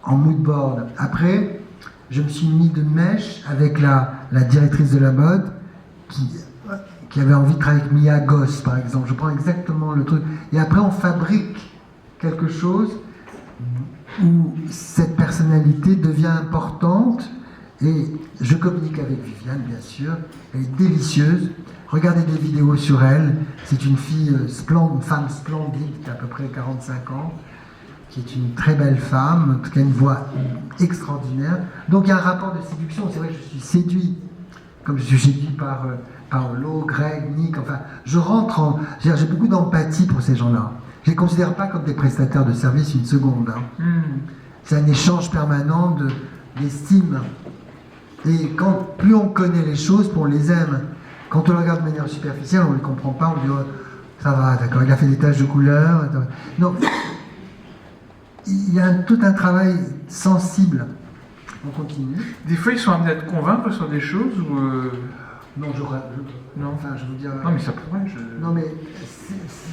en moodboard. Après, je me suis mis de mèche avec la directrice de la mode qui avait envie de travailler avec Mia Goss, par exemple. Je prends exactement le truc. Et après, on fabrique quelque chose où cette personnalité devient importante. Et je communique avec Viviane, bien sûr. Elle est délicieuse. Regardez des vidéos sur elle. C'est une fille splendide, une femme splendide, qui a à peu près 45 ans, qui est une très belle femme, qui a une voix extraordinaire. Donc il y a un rapport de séduction. C'est vrai que je suis séduit, comme je suis séduit par Paolo, Greg, Nick. Enfin, j'ai beaucoup d'empathie pour ces gens-là. Je ne les considère pas comme des prestataires de services une seconde. Hein. C'est un échange permanent d'estime. Et plus on connaît les choses, plus on les aime. Quand on le regarde de manière superficielle, on ne les comprend pas, on dit oh, ça va, d'accord, il a fait des taches de couleur. Non, il y a tout un travail sensible. On continue. Des fois, ils sont amenés à te convaincre sur des choses ou Non, non. Enfin, je veux dire. Non, mais ça pourrait. Non, mais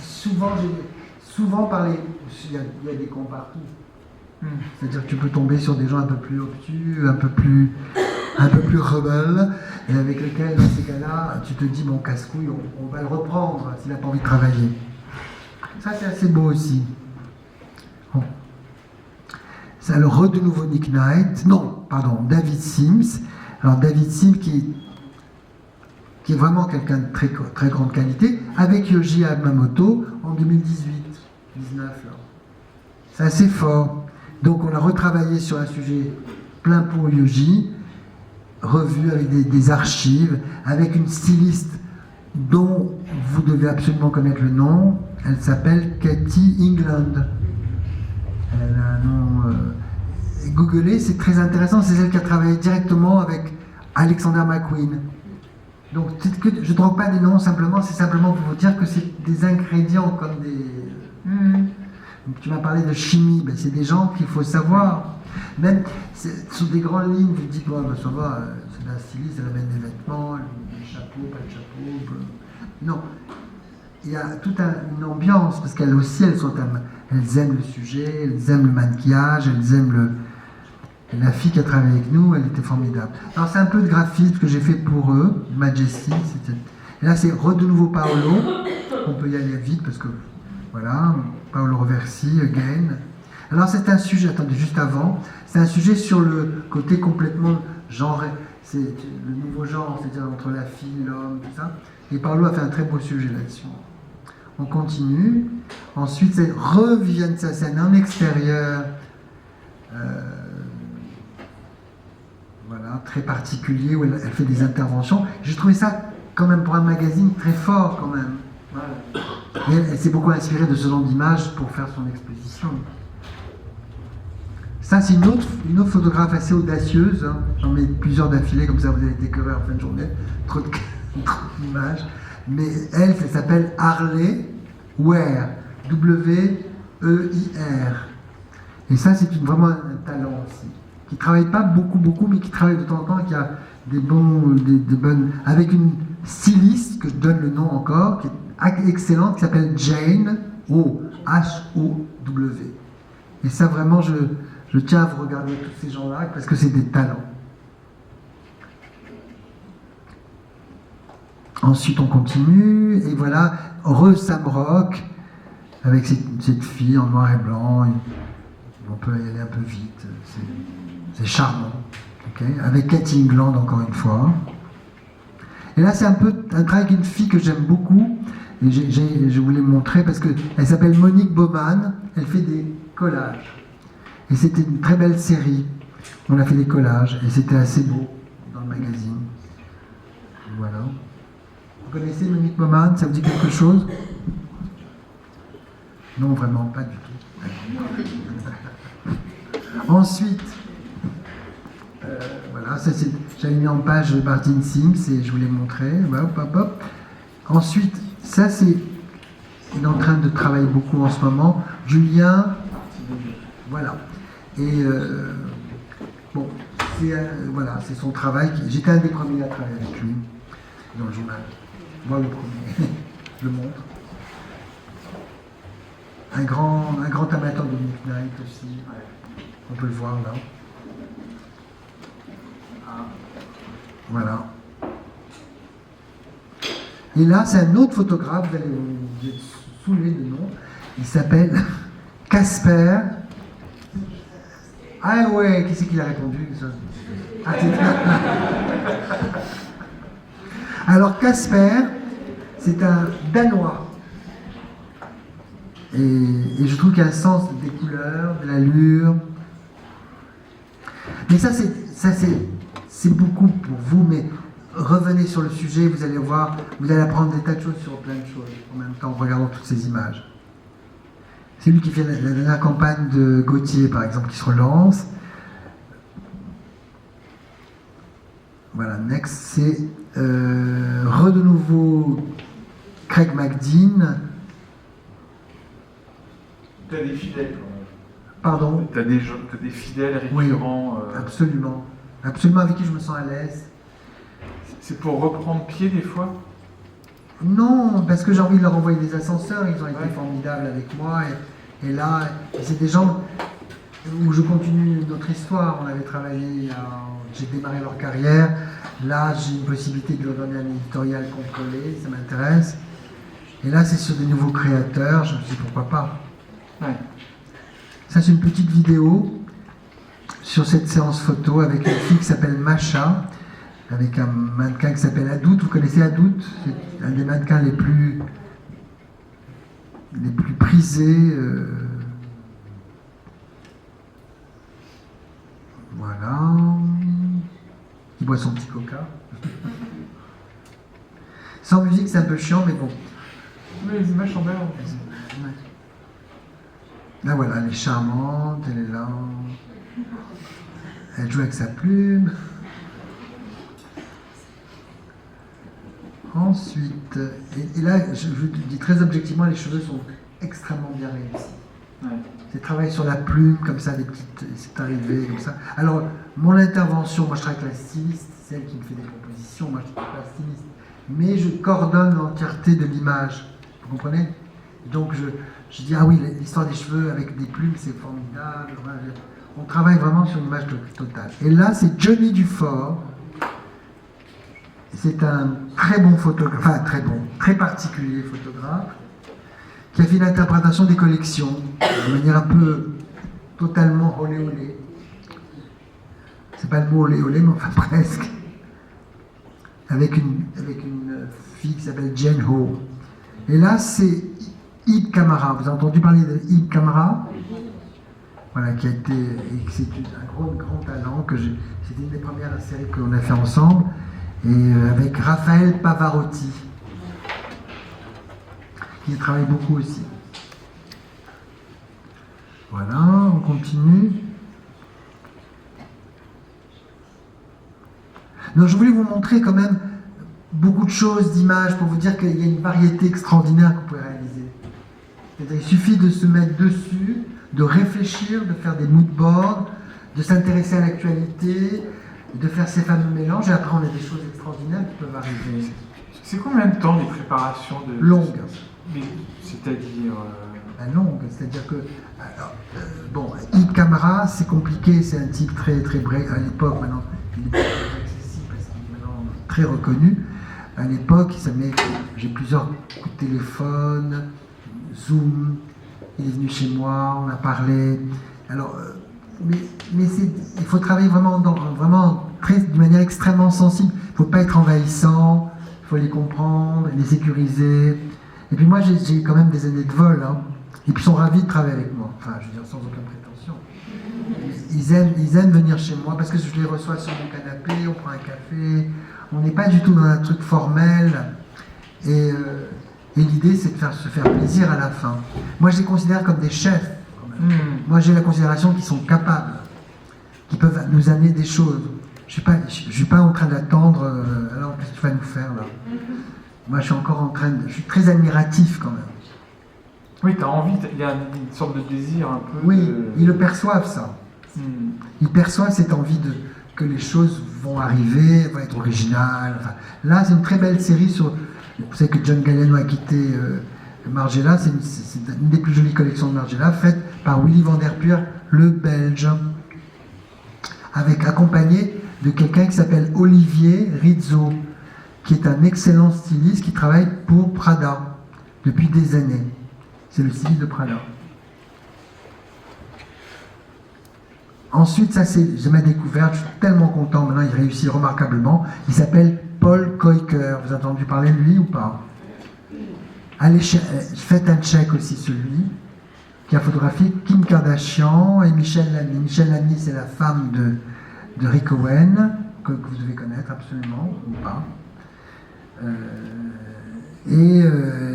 souvent par il y a des cons partout. C'est-à-dire que tu peux tomber sur des gens un peu plus obtus, un peu plus rebelles, et avec lesquels, dans ces cas-là, tu te dis, bon, casse-couille, on va le reprendre s'il n'a pas envie de travailler. Ça, c'est assez beau aussi. Bon. C'est alors de nouveau Nick Knight, David Sims. Alors, David Sims qui est vraiment quelqu'un de très, très grande qualité, avec Yohji Yamamoto en 2018, 19 là. C'est assez fort. Donc on a retravaillé sur un sujet plein pot yogi, revu avec des archives, avec une styliste dont vous devez absolument connaître le nom. Elle s'appelle Katie England. Elle a un nom... Googlez, c'est très intéressant, c'est celle qui a travaillé directement avec Alexander McQueen. Donc je ne drogue pas des noms simplement, c'est simplement pour vous dire que c'est des ingrédients comme des... Tu m'as parlé de chimie, ben c'est des gens qu'il faut savoir. Même sur des grandes lignes, vous dites, ouais, ben ça va, c'est la styliste, elle amène des vêtements, des chapeaux, pas de chapeau. Non, il y a toute une ambiance, parce qu'elles aussi, elles aiment le sujet, elles aiment le maquillage, elles aiment la fille qui a travaillé avec nous, elle était formidable. Alors c'est un peu de graphisme que j'ai fait pour eux, Majesty. Et là c'est de nouveau Paolo, on peut y aller vite parce que voilà, Paolo Roversi, again. Alors c'est un sujet, attendez, juste avant, c'est un sujet sur le côté complètement genré, c'est le nouveau genre, c'est-à-dire entre la fille, l'homme, tout ça. Et Paolo a fait un très beau sujet là-dessus. On continue. Ensuite c'est reviennent sa scène en extérieur. Voilà, très particulier, où elle fait des interventions. J'ai trouvé ça, quand même, pour un magazine, très fort, quand même. Voilà. Et elle s'est beaucoup inspirée de ce genre d'image pour faire son exposition. Ça, c'est une autre photographe assez audacieuse. Hein. J'en mets plusieurs d'affilée, comme ça vous allez découvrir en fin de journée. Trop d'images. Mais elle s'appelle Harley Ware. W-E-I-R. Et ça, c'est vraiment un talent aussi. Qui ne travaille pas beaucoup, mais qui travaille de temps en temps, qui a des bonnes... Avec une styliste, que je donne le nom encore, qui est excellente, qui s'appelle Jane, H-O-W. Et ça, vraiment, je tiens à vous regarder tous ces gens-là, parce que c'est des talents. Ensuite, on continue, et voilà, Sam Rock, avec cette fille en noir et blanc. On peut y aller un peu vite, c'est charmant. Okay, avec Katie England, encore une fois. Et là, c'est un peu un travail d'une fille que j'aime beaucoup, et je voulais montrer parce qu'elle s'appelle Monique Baumann, elle fait des collages. Et c'était une très belle série. On a fait des collages, et c'était assez beau dans le magazine. Voilà. Vous connaissez Monique Baumann? Ça vous dit quelque chose? Non, vraiment, pas du tout. Ensuite, voilà, ça j'avais mis en page Martin Sims et je vous l'ai montré. Hop, hop, hop. Ensuite, ça c'est, il est en train de travailler beaucoup en ce moment. Julien, voilà. Et bon, voilà, c'est son travail. J'étais un des premiers à travailler avec lui dans le journal. Moi le premier, je le montre. Un grand amateur de Midnight aussi. On peut le voir là. Voilà. Et là, c'est un autre photographe, vous allez vous soulever le nom. Il s'appelle Casper. Ah ouais, qui c'est qui a répondu ça? Ah, alors Casper, c'est un Danois. Et je trouve qu'il y a un sens des couleurs, de l'allure. Mais ça c'est beaucoup pour vous, mais revenez sur le sujet, vous allez voir, vous allez apprendre des tas de choses sur plein de choses en même temps en regardant toutes ces images. C'est lui qui fait la dernière campagne de Gauthier, par exemple, qui se relance. Voilà, next, c'est de nouveau Craig McDean. T'as des fidèles quand même. Pardon? T'as des fidèles récurrents. Oui, absolument. Absolument, avec qui je me sens à l'aise. C'est pour reprendre pied des fois? Non, parce que j'ai envie de leur envoyer des ascenseurs, ils ont été formidables avec moi. Et là, c'est des gens où je continue notre histoire. On avait travaillé, j'ai démarré leur carrière. Là, j'ai une possibilité de leur donner un éditorial contrôlé, ça m'intéresse. Et là, c'est sur des nouveaux créateurs, je me suis dit pourquoi pas. Ouais. Ça, c'est une petite vidéo sur cette séance photo avec une fille qui s'appelle Macha, avec un mannequin qui s'appelle Adout. Vous connaissez Adout? C'est un des mannequins les plus prisés Voilà. Il boit son petit coca. Sans musique, c'est un peu chiant, mais bon. Oui, les images sont belles. Ouais. Là, voilà, elle est charmante, elle est là. Elle joue avec sa plume. Ensuite, et là, je vous dis très objectivement, les cheveux sont extrêmement bien réussis. Ouais. C'est travail sur la plume, comme ça, des petites, c'est arrivé, comme ça. Alors, mon intervention, moi je travaille avec la styliste, c'est elle qui me fait des propositions, moi je ne suis pas styliste, mais je coordonne l'entièreté de l'image, vous comprenez? Donc je dis, ah oui, l'histoire des cheveux avec des plumes, c'est formidable. Voilà, on travaille vraiment sur une image totale. Et là, c'est Johnny Dufort. C'est un très bon photographe, enfin très bon, très particulier photographe, qui a fait l'interprétation des collections de manière un peu totalement olé olé. C'est pas le mot olé olé, mais enfin presque. Avec une fille qui s'appelle Jane Ho. Et là, c'est Ib Kamara. Vous avez entendu parler de Ib Kamara? Voilà, qui a été, et c'est un grand talent. C'était une des premières séries qu'on a fait ensemble. Et avec Raphaël Pavarotti, qui travaille beaucoup aussi. Voilà, on continue. Donc, je voulais vous montrer quand même beaucoup de choses, d'images, pour vous dire qu'il y a une variété extraordinaire que vous pouvez réaliser. C'est-à-dire, il suffit de se mettre dessus, de réfléchir, de faire des moodboards, de s'intéresser à l'actualité, de faire ces fameux mélanges, et après on a des choses extraordinaires qui peuvent arriver. C'est combien de temps les préparations de... Longues. C'est-à-dire... Longues, c'est-à-dire que... bon, Ib Kamara, c'est compliqué, c'est un type très bref à l'époque, maintenant il est plus accessible parce qu'il est maintenant très reconnu. À l'époque, j'ai plusieurs coups de téléphone, Zoom, il est venu chez moi, on a parlé. Alors... mais il faut travailler vraiment de manière extrêmement sensible. Il ne faut pas être envahissant, il faut les comprendre, les sécuriser. Et puis moi, j'ai quand même des années de vol. Hein. Et puis ils sont ravis de travailler avec moi. Enfin, je veux dire, sans aucune prétention. Ils aiment venir chez moi parce que je les reçois sur mon canapé, on prend un café. On n'est pas du tout dans un truc formel. Et l'idée, c'est de se faire plaisir à la fin. Moi, je les considère comme des chefs. Moi, j'ai la considération qu'ils sont capables, qu'ils peuvent nous amener des choses. Je ne suis pas en train d'attendre, alors qu'est-ce que tu vas nous faire là? Moi, je suis très admiratif quand même. Oui, tu as envie, il y a une sorte de désir un peu... Oui, ils le perçoivent ça. Ils perçoivent cette envie que les choses vont arriver, vont être originales. Enfin, là, c'est une très belle série sur... Vous savez que John Galliano a quitté... Margiela, c'est une des plus jolies collections de Margiela, faite par Willy van der Pur, le Belge, accompagné de quelqu'un qui s'appelle Olivier Rizzo, qui est un excellent styliste qui travaille pour Prada depuis des années. C'est le styliste de Prada. Ensuite, ça c'est ma découverte, je suis tellement content, maintenant il réussit remarquablement. Il s'appelle Paul Koiker. Vous avez entendu parler de lui ou pas? Allez, faites un check aussi, celui qui a photographié Kim Kardashian et Michel Lamy. Michel Lamy, c'est la femme de Rick Owen, que vous devez connaître absolument, ou pas.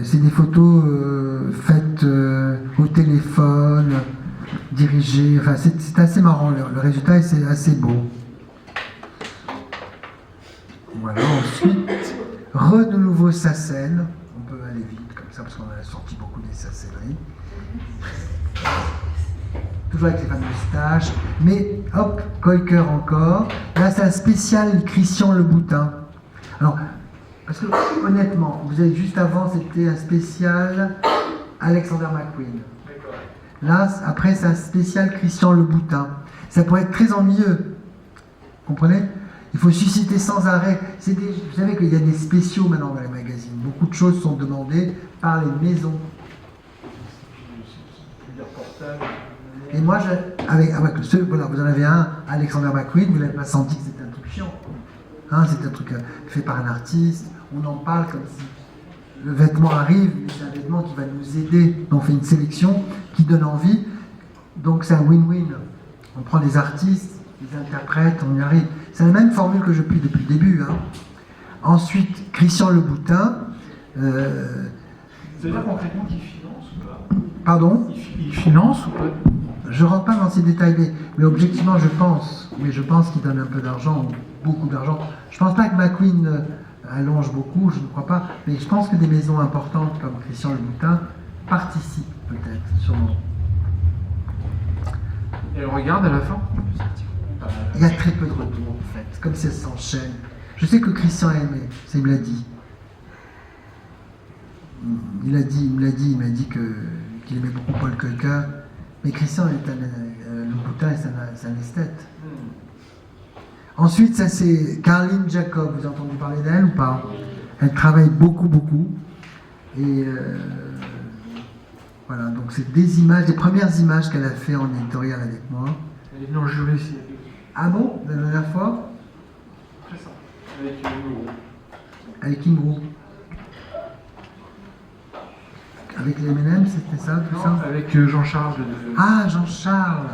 C'est des photos faites au téléphone, dirigées. Enfin, c'est assez marrant, le résultat est assez beau. Voilà, ensuite, de nouveau Sassen. On peut aller vite comme ça parce qu'on a sorti beaucoup des sasselleries. Toujours avec les fameuses tâches. Mais hop, Koiker encore. Là, c'est un spécial Christian Louboutin. Alors, parce que honnêtement, vous avez juste avant, c'était un spécial Alexander McQueen. Là, après, c'est un spécial Christian Louboutin. Ça pourrait être très ennuyeux. Vous comprenez? Il faut susciter sans arrêt. Vous savez qu'il y a des spéciaux maintenant dans les magazines. Beaucoup de choses sont demandées par les maisons. Et moi, voilà, vous en avez un, Alexander McQueen, vous n'avez pas senti que c'était un truc chiant. Hein, c'est un truc fait par un artiste. On en parle comme si le vêtement arrive, mais c'est un vêtement qui va nous aider. On fait une sélection qui donne envie. Donc c'est un win-win. On prend des artistes les interprètes, on y arrive. C'est la même formule que je plie depuis le début. Hein. Ensuite, Christian Louboutin. C'est-à-dire concrètement qu'il finance ou pas? Pardon? Il finance ou pas? Je ne rentre pas dans ces détails, mais objectivement, je pense qu'il donne un peu d'argent, beaucoup d'argent. Je ne pense pas que McQueen allonge beaucoup, je ne crois pas, mais je pense que des maisons importantes comme Christian Louboutin participent peut-être, sûrement. Et elle regarde à la fin? Il y a très peu de retours, en fait, comme ça s'enchaîne. Je sais que Christian a aimé, ça il me l'a dit. Il m'a dit qu'il aimait beaucoup Paul Keuka, mais Christian est Louboutin, c'est un esthète. Ensuite, ça c'est Caroline Jacob, vous avez entendu parler d'elle ou pas? Elle travaille beaucoup, et voilà, donc c'est des images, des premières images qu'elle a fait en éditorial avec moi. Elle est venue en jury ici. Ah bon, la dernière fois? Très simple. Avec Imrou. Avec Imrou. Avec les M&M, c'était ça, tout ça? Avec Jean-Charles. Ah, Jean-Charles.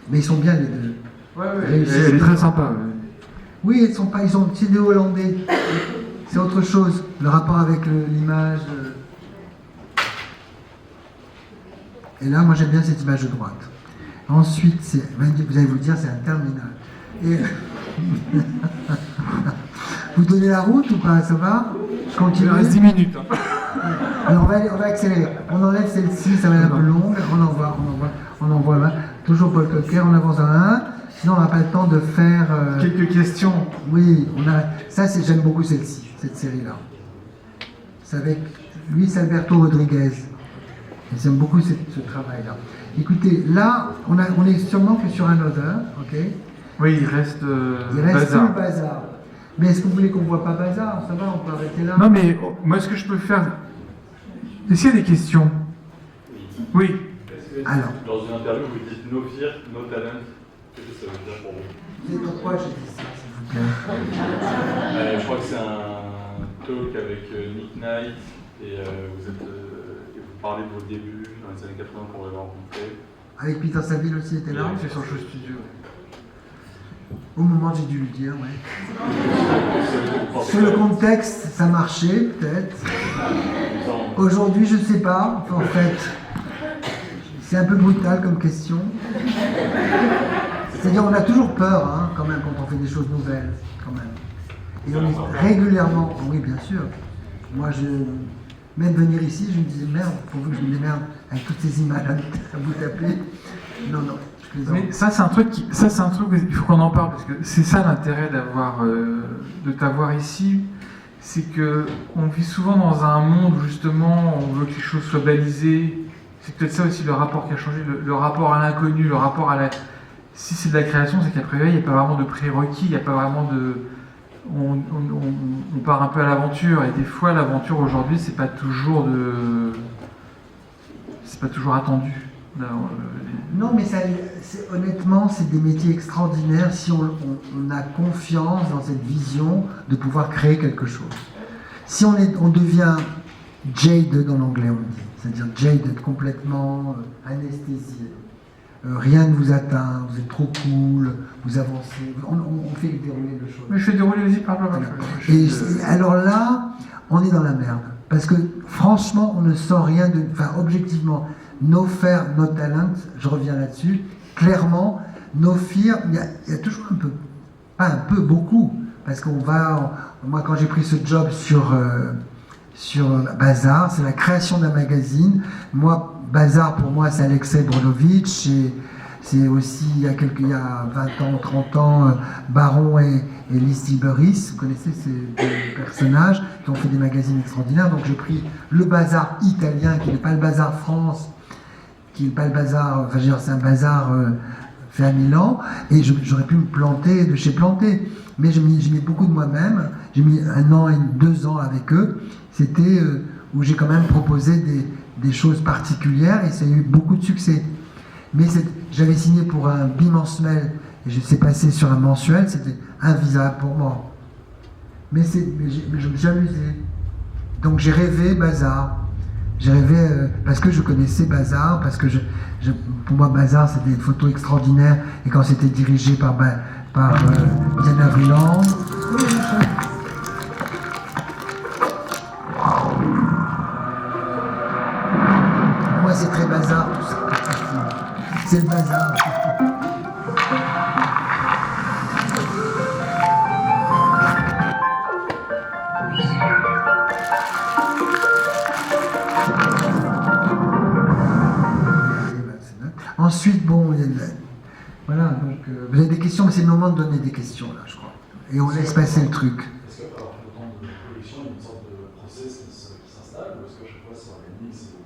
Mais ils sont bien les deux. Ouais. Elle est très sympa. Ouais. Oui, c'est des Hollandais. C'est autre chose, le rapport avec l'image. Et là, moi j'aime bien cette image de droite. Ensuite, vous allez vous dire, c'est un terminal. Et vous donnez la route ou pas? Ça va? Il reste 10 minutes. Hein. Alors on va accélérer. On enlève celle-ci, ça va être un peu longue. On envoie là. Toujours Paul Cocker, on avance dans un. Sinon, on n'a pas le temps de faire. Quelques questions. Oui, ça, j'aime beaucoup celle-ci, cette série-là. C'est avec Luis Alberto Rodriguez. Et j'aime beaucoup ce travail-là. Écoutez, là, on est sûrement que sur un Other, ok? Oui, il reste tout le bazar. Mais est-ce que vous voulez qu'on ne voit pas bazar? Ça va, on peut arrêter là? Non, mais moi, ce que je peux faire. Est-ce qu'il y a des questions? Oui. Alors. Dans une interview, vous dites no fear, no talent. Qu'est-ce que ça veut dire pour vous? Et pourquoi j'ai dit ça, s'il vous plaît? Je crois que c'est un talk avec Nick Knight et vous parlez de vos débuts dans les années 80 quand vous l'avez rencontré. Avec Peter Saville aussi était là? C'est son show studio. Au moment, j'ai dû lui dire, ouais. Sur le contexte, ça marchait, peut-être. Aujourd'hui, je ne sais pas, en fait. C'est un peu brutal comme question. C'est-à-dire, on a toujours peur, hein, quand même, quand on fait des choses nouvelles, quand même. Et on est régulièrement, oui, bien sûr. Moi, même venir ici, je me disais, merde, pourvu que je me démerde avec toutes ces images à vous taper. Non. Mais ça, c'est un truc il faut qu'on en parle, parce que c'est ça l'intérêt de t'avoir ici. C'est que on vit souvent dans un monde où, justement, on veut que les choses soient balisées. C'est peut-être ça aussi le rapport qui a changé, le rapport à l'inconnu, le rapport à la... Si c'est de la création, c'est qu'à priori, il n'y a pas vraiment de prérequis, il n'y a pas vraiment de... On part un peu à l'aventure, et des fois, l'aventure aujourd'hui, c'est pas toujours attendu. Non, mais honnêtement, c'est des métiers extraordinaires si on a confiance dans cette vision de pouvoir créer quelque chose. Si on devient jaded en anglais, on dit, c'est-à-dire jaded, complètement anesthésié. Rien ne vous atteint, vous êtes trop cool, vous avancez, on fait dérouler le choses. Mais je fais dérouler les yeux par là. Et alors là, on est dans la merde. Parce que franchement, on ne sort rien de... Enfin, objectivement, no fear, no talent, je reviens là-dessus. Clairement, no fear, il y a toujours un peu, pas un peu, beaucoup. Parce qu'on va... Moi, quand j'ai pris ce job sur Bazar, c'est la création d'un magazine. Moi, Bazar, pour moi, c'est Alexei Bronovitch. Et c'est aussi, il y a 20 ans, 30 ans, Baron et Liz Tilberis. Vous connaissez ces deux personnages qui ont fait des magazines extraordinaires. Donc j'ai pris le Bazar italien, qui n'est pas le Bazar France, qui n'est pas le Bazar... Enfin, c'est un Bazar fait à Milan. Et j'aurais pu me planter de chez Planté. Mais j'ai mis beaucoup de moi-même. J'ai mis 1 an et 2 ans avec eux. C'était où j'ai quand même proposé des choses particulières et ça a eu beaucoup de succès. Mais j'avais signé pour un bimensuel et je suis passé sur un mensuel, c'était invisible pour moi. Mais je me suis amusé. Donc j'ai rêvé Bazar. j'ai rêvé, parce que je connaissais Bazar, parce que pour moi Bazar c'était une photo extraordinaire, et quand c'était dirigé par Diana Vreeland. Moi c'est très Bazar tout ça. C'est le Bazar. Ensuite, bon, voilà, donc vous avez des questions, mais c'est le moment de donner des questions, là, je crois. Et on laisse passer le truc. Est-ce que, alors, le temps de collection, il y a une sorte de process qui s'installe, ou est-ce que chaque fois c'est organisé,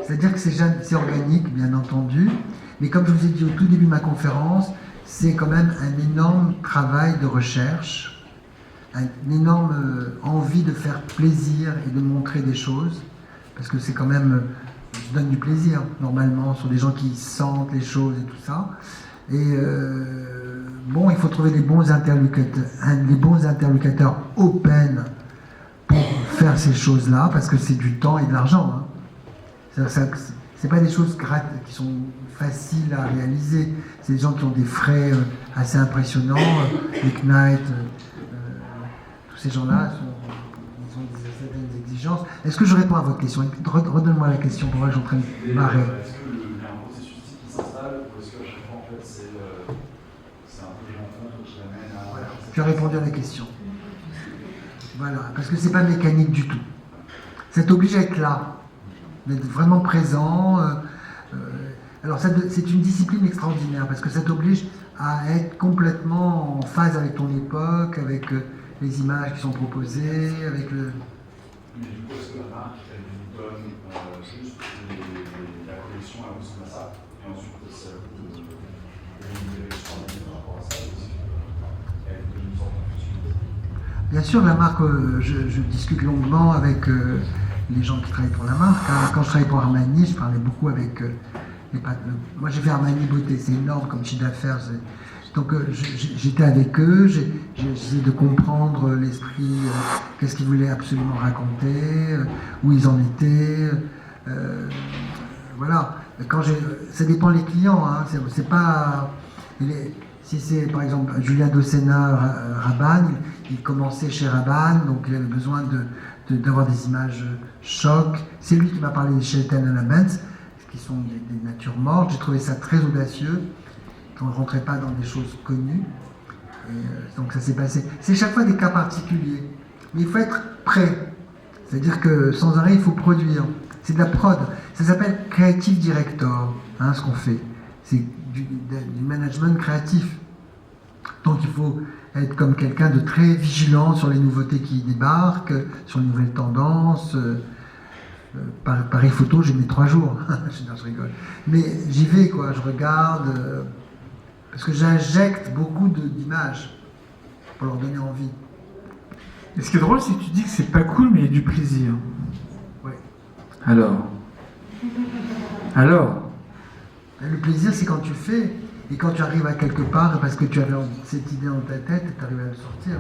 C'est-à-dire que c'est organique, bien entendu, mais comme je vous ai dit au tout début de ma conférence, c'est quand même un énorme travail de recherche, une énorme envie de faire plaisir et de montrer des choses. Parce que c'est quand même, je donne du plaisir, normalement, sur des gens qui sentent les choses et tout ça. Et bon, il faut trouver les bons interlocuteurs open pour faire ces choses-là, parce que c'est du temps et de l'argent. Hein. C'est pas des choses qui sont faciles à réaliser. C'est des gens qui ont des frais assez impressionnants. Nick Knight, tous ces gens-là ils ont certaines exigences. Est-ce que je réponds à votre question? Redonne-moi la question pour voir que je suis en train de marrer. Est-ce qu'il y a un processus qui s'installe, ou est-ce qu'à chaque fois, en fait, c'est un peu de rencontre qui amène à... Voilà, tu as répondu à la question. Voilà, parce que c'est pas mécanique du tout. Ça t'oblige à être là, d'être vraiment présent. Alors c'est une discipline extraordinaire, parce que ça t'oblige à être complètement en phase avec ton époque, avec les images qui sont proposées, avec le... Mais du coup, est-ce que la marque, elle vous donne juste la collection, elle ressemble à ça, et ensuite, ça vous donne une direction par rapport à ça, elle vous donne une sorte d'intuition? Bien sûr, la marque, je discute longuement avec les gens qui travaillent pour la marque. Quand je travaillais pour Armani, je parlais beaucoup avec les patrons. Moi, j'ai fait Armani Beauté, c'est énorme comme chiffre d'affaires. Donc, j'étais avec eux, j'ai essayé de comprendre l'esprit, qu'est-ce qu'ils voulaient absolument raconter, où ils en étaient. Voilà. Ça dépend des clients. Hein. C'est pas. Si c'est par exemple Julien Dossena, Rabanne, il commençait chez Rabanne, donc il avait besoin d'avoir des images choc. C'est lui qui m'a parlé des Shelton Elements, qui sont des natures mortes. J'ai trouvé ça très audacieux, qu'on ne rentrait pas dans des choses connues. Et donc ça s'est passé. C'est chaque fois des cas particuliers. Mais il faut être prêt. C'est-à-dire que sans arrêt, il faut produire. C'est de la prod. Ça s'appelle Creative Director, hein, ce qu'on fait. C'est du management créatif. Donc il faut être comme quelqu'un de très vigilant sur les nouveautés qui débarquent, sur les nouvelles tendances. Pareil photo, j'ai mis 3 jours. Je rigole. Mais j'y vais, quoi. Je regarde. Parce que j'injecte beaucoup d'images pour leur donner envie. Et ce qui est drôle, c'est que tu dis que c'est pas cool, mais il y a du plaisir. Oui. Alors Le plaisir, c'est quand tu fais, et quand tu arrives à quelque part, parce que tu avais cette idée dans ta tête, et tu arrives à le sortir.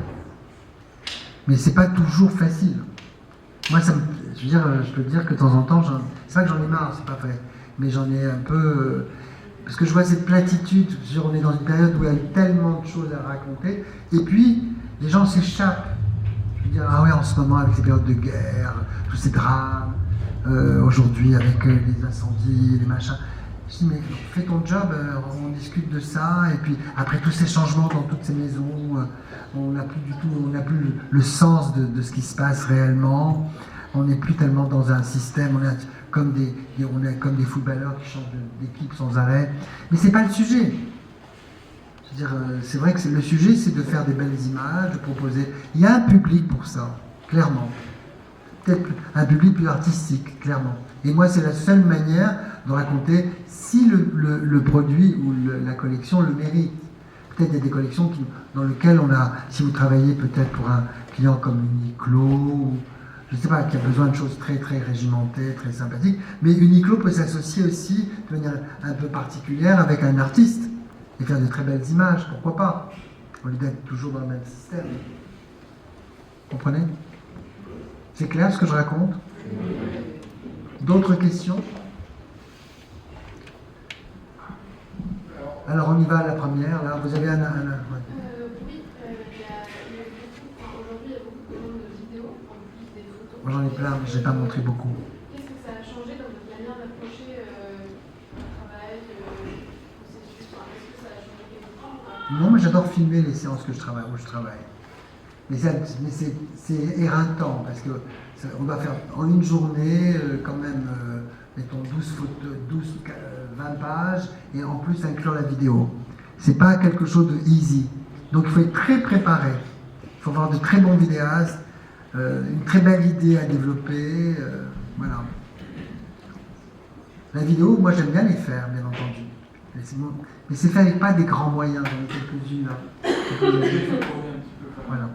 Mais c'est pas toujours facile. Moi, je peux te dire que de temps en temps, c'est pas que j'en ai marre, c'est pas vrai, mais j'en ai un peu... parce que je vois cette platitude, on est dans une période où il y a tellement de choses à raconter, et puis les gens s'échappent. Je veux dire, ah ouais, en ce moment, avec ces périodes de guerre, tous ces drames, aujourd'hui avec les incendies, les machins. Je dis, mais fais ton job, on discute de ça, et puis après tous ces changements dans toutes ces maisons, on n'a plus le sens de ce qui se passe réellement, on n'est plus tellement dans un système, on est comme des footballeurs qui changent d'équipe sans arrêt. Mais c'est pas le sujet. Je veux dire, c'est vrai que le sujet, c'est de faire des belles images, de proposer. Il y a un public pour ça, clairement. Peut-être un public plus artistique, clairement. Et moi, c'est la seule manière de raconter si le produit ou la collection le mérite. Peut-être il y a des collections dans lesquelles si vous travaillez peut-être pour un client comme Uniqlo, je ne sais pas, qui a besoin de choses très très régimentées, très sympathiques, mais Uniqlo peut s'associer aussi de manière un peu particulière avec un artiste et faire de très belles images, pourquoi pas, au lieu d'être toujours dans le même système. Comprenez? C'est clair ce que je raconte? D'autres questions? Alors on y va à la première, là, vous avez un... ouais. Oui, aujourd'hui il y a beaucoup de commandes de vidéos en plus des photos. Moi j'en ai plein, mais je n'ai pas montré beaucoup. Qu'est-ce que ça a changé dans votre manière d'approcher le travail, le processus? Enfin, est-ce que ça a changé quelque chose? Non, mais j'adore filmer les séances où je travaille. Mais c'est éreintant, parce que on va faire en une journée quand même, mettons 12 photos, 20 pages, et en plus inclure la vidéo. C'est pas quelque chose de easy. Donc il faut être très préparé. Il faut avoir de très bons vidéastes, une très belle idée à développer. Voilà. La vidéo, moi j'aime bien les faire, bien entendu. Mais c'est fait avec pas des grands moyens, j'en ai quelques-unes là. Voilà.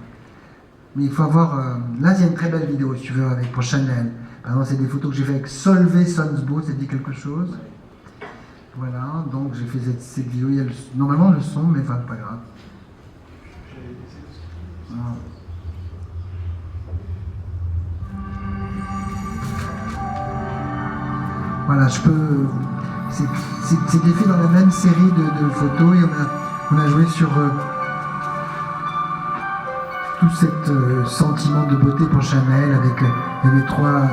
Mais il faut avoir... là, il y a une très belle vidéo, si tu veux, pour Chanel. Par exemple, c'est des photos que j'ai fait avec Solveig Sonsbo, ça dit quelque chose. Voilà, donc j'ai fait cette vidéo. Il y a normalement le son, mais enfin, pas grave. Voilà. Voilà, je peux... C'est des faits dans la même série de photos, et on a joué sur... tout ce sentiment de beauté pour Chanel avec les trois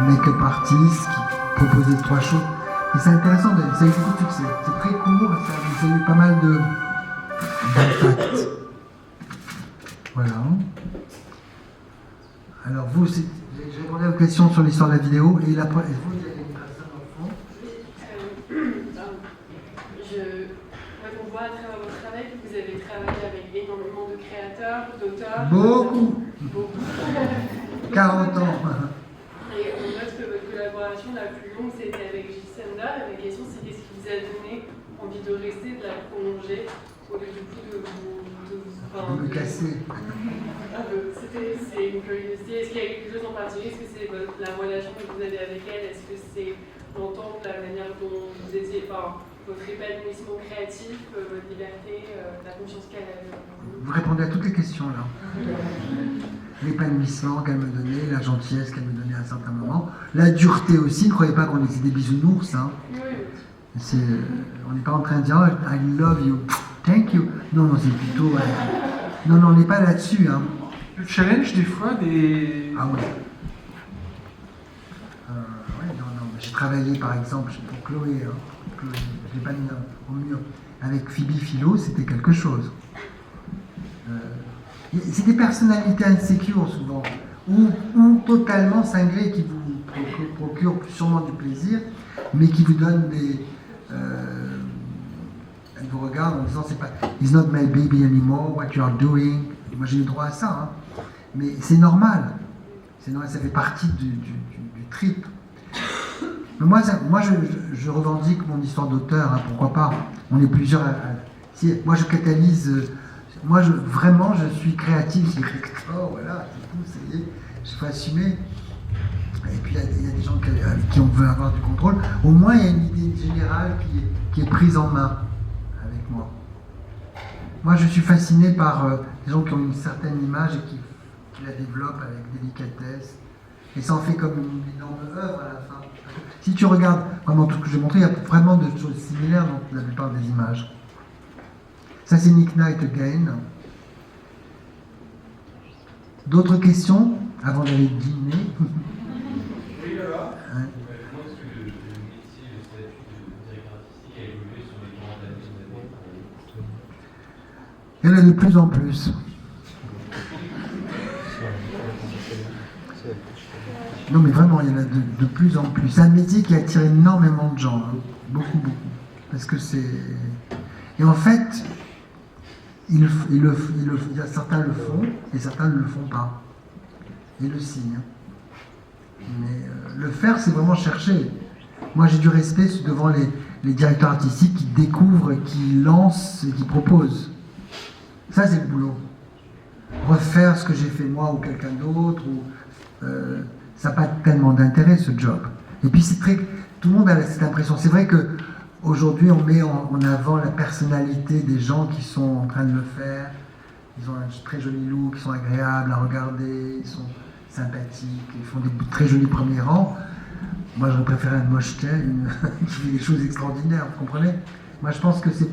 make-up artistes qui proposaient 3 choses. Et c'est intéressant, ça a eu beaucoup de succès. C'est très court, ça a eu pas mal d'impact. Voilà. Alors vous, j'ai répondu à vos questions sur l'histoire de la vidéo, et vous, il y a une personne au fond. On voit à travers votre travail que vous avez travaillé avec énormément de créateurs, d'auteurs. Beaucoup. 40 ans. Et on note que votre collaboration la plus longue, c'était avec Gisenda. La question, c'est qu'est-ce qui vous a donné envie de rester, de la prolonger, au lieu du coup de me casser. C'est une curiosité. Est-ce qu'il y a quelque chose en particulier? Est-ce que c'est la relation que vous avez avec elle? Est-ce que c'est l'entendre, la manière dont vous étiez, votre épanouissement créatif, votre liberté, la confiance qu'elle avait? Vous répondez à toutes les questions là. L'épanouissement qu'elle me donnait, la gentillesse qu'elle me donnait à un certain moment, la dureté aussi. Ne croyez pas qu'on était des bisounours. Hein. Oui. On n'est pas en train de dire oh, I love you, thank you. Non, c'est plutôt. Non, on n'est pas là-dessus. Hein. Le challenge des fois des. Ah ouais. Non. J'ai travaillé par exemple pour Chloé. Je ne l'ai pas mis au mur. Avec Phoebe Philo, c'était quelque chose. C'est des personnalités insécures souvent, ou totalement cinglées qui vous procurent sûrement du plaisir, mais qui vous donnent des... elles vous regardent en disant c'est pas It's not my baby anymore, what you are doing. Et moi j'ai eu droit à ça, hein. Mais c'est normal. Ça fait partie du trip. Mais moi je revendique mon histoire d'auteur, hein, pourquoi pas. On est plusieurs moi je catalyse... vraiment, je suis créatif, je dis oh voilà, c'est tout, ça y est, je faut assumer. Et puis il y a des gens avec qui on veut avoir du contrôle. Au moins, il y a une idée générale qui est prise en main avec moi. Moi, je suis fasciné par les gens qui ont une certaine image et qui la développent avec délicatesse. Et ça en fait comme une énorme œuvre à la fin. Si tu regardes vraiment tout ce que j'ai montré, il y a vraiment de choses similaires dans la plupart des images. Ça, c'est Nick Knight Again. D'autres questions avant d'aller dîner? Oui, là-bas. Hein? Comment est-ce que le métier, le statut de directeur artistique a évolué sur les grandes années? Il y en a de plus en plus. Non, mais vraiment, il y en a de plus en plus. C'est un métier qui attire énormément de gens. Hein. Beaucoup. Parce que c'est... Et en fait... certains le font et certains ne le font pas. Ils le signent. Mais le faire, c'est vraiment chercher. Moi, j'ai du respect devant les directeurs artistiques qui découvrent, qui lancent et qui proposent. Ça, c'est le boulot. Refaire ce que j'ai fait moi ou quelqu'un d'autre, ça n'a pas tellement d'intérêt, ce job. Et puis, tout le monde a cette impression. C'est vrai que aujourd'hui, on met en avant la personnalité des gens qui sont en train de le faire. Ils ont un très joli look, ils sont agréables à regarder, ils sont sympathiques, ils font des très jolis premiers rangs. Moi, j'aurais préféré un mochetel qui fait des choses extraordinaires, vous comprenez? Moi, je pense que c'est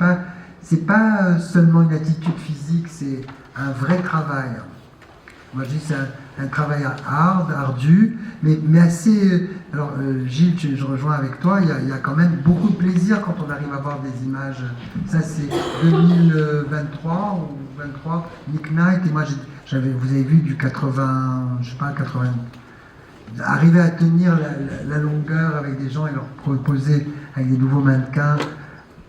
pas seulement une attitude physique, c'est un vrai travail. Moi, je dis que c'est un travail ardu, mais assez... Alors, Gilles, je rejoins avec toi, il y a quand même beaucoup de plaisir quand on arrive à voir des images. Ça, c'est 2023 ou 23, Nick Knight, et moi, vous avez vu du 80, je sais pas, 80... Arriver à tenir la longueur avec des gens et leur proposer avec des nouveaux mannequins,